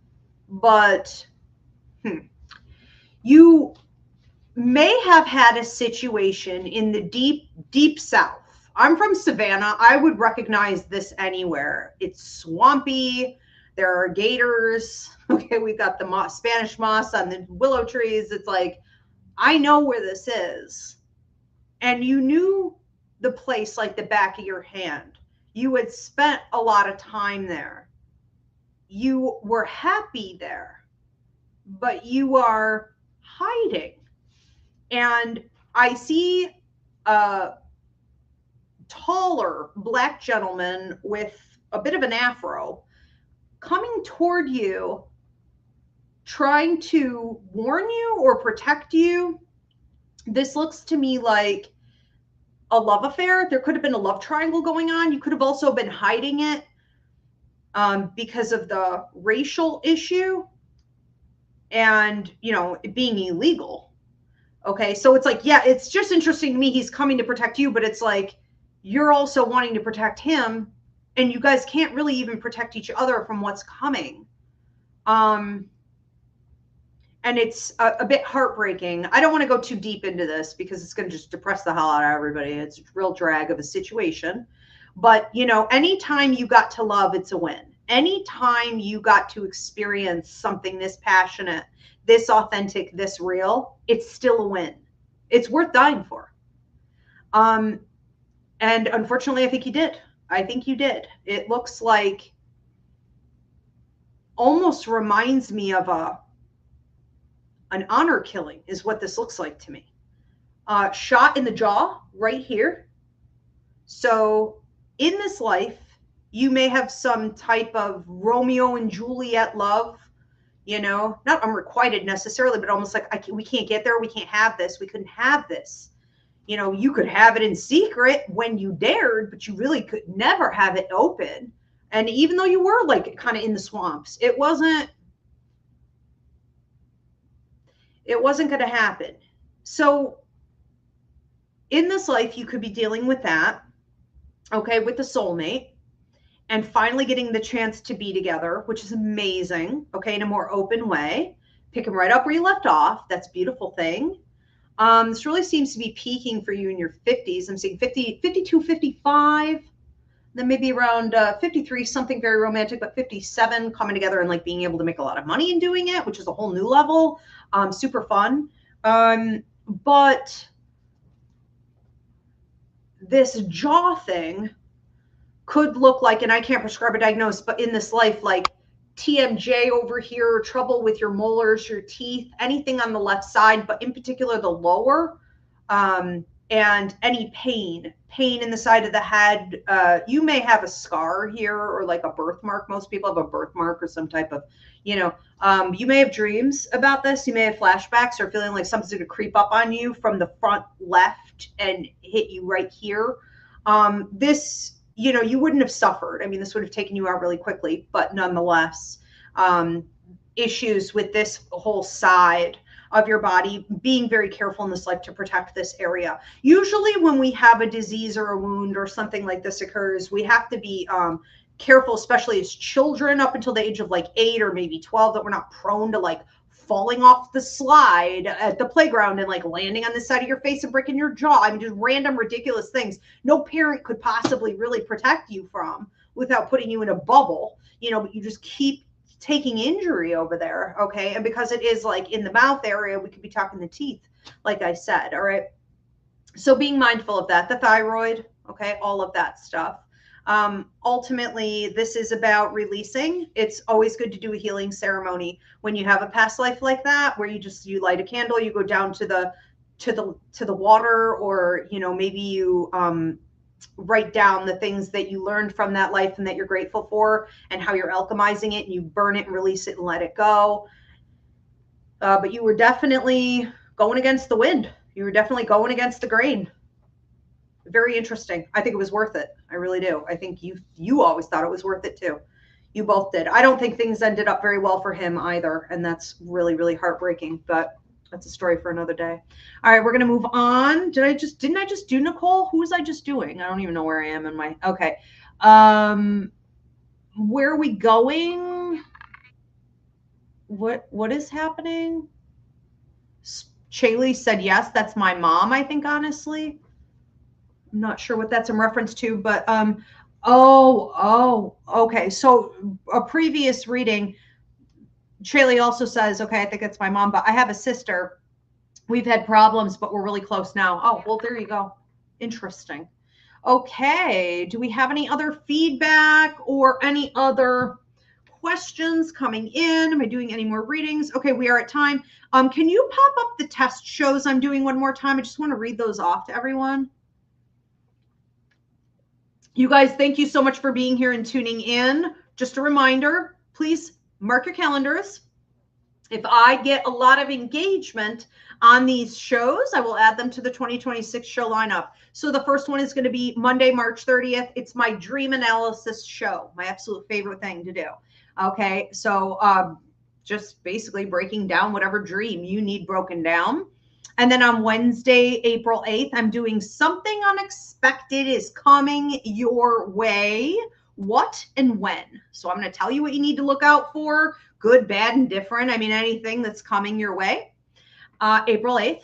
but you may have had a situation in the deep, deep South. I'm from Savannah. I would recognize this anywhere. It's swampy. There are gators. Okay, we've got the Spanish moss on the willow trees. It's like, I know where this is. And you knew the place like the back of your hand. You had spent a lot of time there. You were happy there, but you are hiding. And I see a taller Black gentleman with a bit of an afro coming toward you, trying to warn you or protect you. This looks to me like a love affair. There could have been a love triangle going on. You could have also been hiding it because of the racial issue and, you know, it being illegal. Okay, so it's like, yeah, it's just interesting to me. He's coming to protect you, but it's like you're also wanting to protect him, and you guys can't really even protect each other from what's coming. And it's a bit heartbreaking. I don't want to go too deep into this because it's going to just depress the hell out of everybody. It's a real drag of a situation. But, you know, anytime you got to love, it's a win. Anytime you got to experience something this passionate, this authentic, this real, it's still a win. It's worth dying for. And unfortunately, I think you did. I think you did. It looks like, almost reminds me of an honor killing is what this looks like to me. Shot in the jaw right here. So in this life, you may have some type of Romeo and Juliet love, you know, not unrequited necessarily, but almost like we can't get there. We can't have this. We couldn't have this. You know, you could have it in secret when you dared, but you really could never have it open. And even though you were like kind of in the swamps, it wasn't going to happen. So in this life, you could be dealing with that, okay, with the soulmate, and finally getting the chance to be together, which is amazing, okay, in a more open way. Pick them right up where you left off. That's a beautiful thing. This really seems to be peaking for you in your 50s. I'm seeing 50, 52, 55, then maybe around 53, something very romantic, but 57 coming together and like being able to make a lot of money in doing it, which is a whole new level. Super fun. But this jaw thing could look like, and I can't prescribe a diagnosis, but in this life, like TMJ over here, trouble with your molars, your teeth, anything on the left side, but in particular the lower, and any pain in the side of the head. You may have a scar here or like a birthmark. Most people have a birthmark or some type of, you know, you may have dreams about this. You may have flashbacks or feeling like something's going to creep up on you from the front left and hit you right here. This, you know, you wouldn't have suffered. I mean, this would have taken you out really quickly, but nonetheless, issues with this whole side of your body, being very careful in this life to protect this area. Usually when we have a disease or a wound or something like this occurs, we have to be careful, especially as children up until the age of like 8 or maybe 12, that we're not prone to like falling off the slide at the playground and like landing on the side of your face and breaking your jaw. I mean, just random ridiculous things no parent could possibly really protect you from without putting you in a bubble, you know, but you just keep taking injury over there. Okay. And because it is like in the mouth area, we could be talking the teeth, like I said. All right. So being mindful of that, the thyroid, okay, all of that stuff. Ultimately, this is about releasing. It's always good to do a healing ceremony when you have a past life like that, where you light a candle, you go down to the water, or, you know, maybe you write down the things that you learned from that life and that you're grateful for and how you're alchemizing it, and you burn it and release it and let it go. But you were definitely going against the wind. You were definitely going against the grain. Very interesting. I think it was worth it. I really do. I think you always thought it was worth it too. You both did. I don't think things ended up very well for him either, and that's really, really heartbreaking, but that's a story for another day. All right, we're going to move on. Didn't I just do Nicole? Who was I just doing? I don't even know where I am in my, okay. Where are we going? What is happening? Chaley said yes. That's my mom, I think, honestly. I'm not sure what that's in reference to, but okay. So a previous reading, Chaley also says, okay, I think it's my mom, but I have a sister. We've had problems, but we're really close now. Oh, well, there you go. Interesting. Okay. Do we have any other feedback or any other questions coming in? Am I doing any more readings? Okay, we are at time. Can you pop up the test shows I'm doing one more time? I just want to read those off to everyone. You guys, thank you so much for being here and tuning in. Just a reminder, please mark your calendars. If I get a lot of engagement on these shows, I will add them to the 2026 show lineup. So the first one is going to be Monday, March 30th. It's my dream analysis show, my absolute favorite thing to do. Okay, so just basically breaking down whatever dream you need broken down. And then on Wednesday, April 8th, I'm doing Something Unexpected is Coming Your Way what and when. So I'm going to tell you what you need to look out for, good, bad, and different. I mean, anything that's coming your way. April 8th.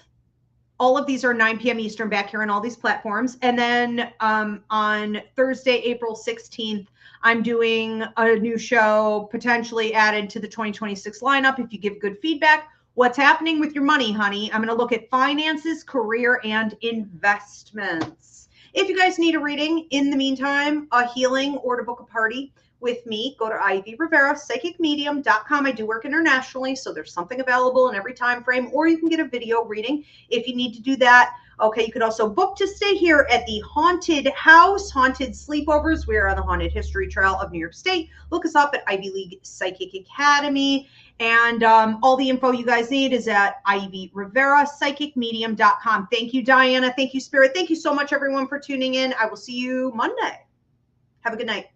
All of these are 9 p.m. Eastern back here on all these platforms. And then on Thursday, April 16th, I'm doing a new show potentially added to the 2026 lineup. If you give good feedback, what's happening with your money, honey? I'm going to look at finances, career, and investments. If you guys need a reading in the meantime, a healing, or to book a party with me, go to Ivy Rivera, psychicmedium.com. I do work internationally, so there's something available in every time frame, or you can get a video reading if you need to do that. Okay, you could also book to stay here at the Haunted House, Haunted Sleepovers. We are on the Haunted History Trail of New York State. Look us up at Ivy League Psychic Academy. And all the info you guys need is at Ivy Rivera, psychicmedium.com. Thank you, Diana. Thank you, Spirit. Thank you so much, everyone, for tuning in. I will see you Monday. Have a good night.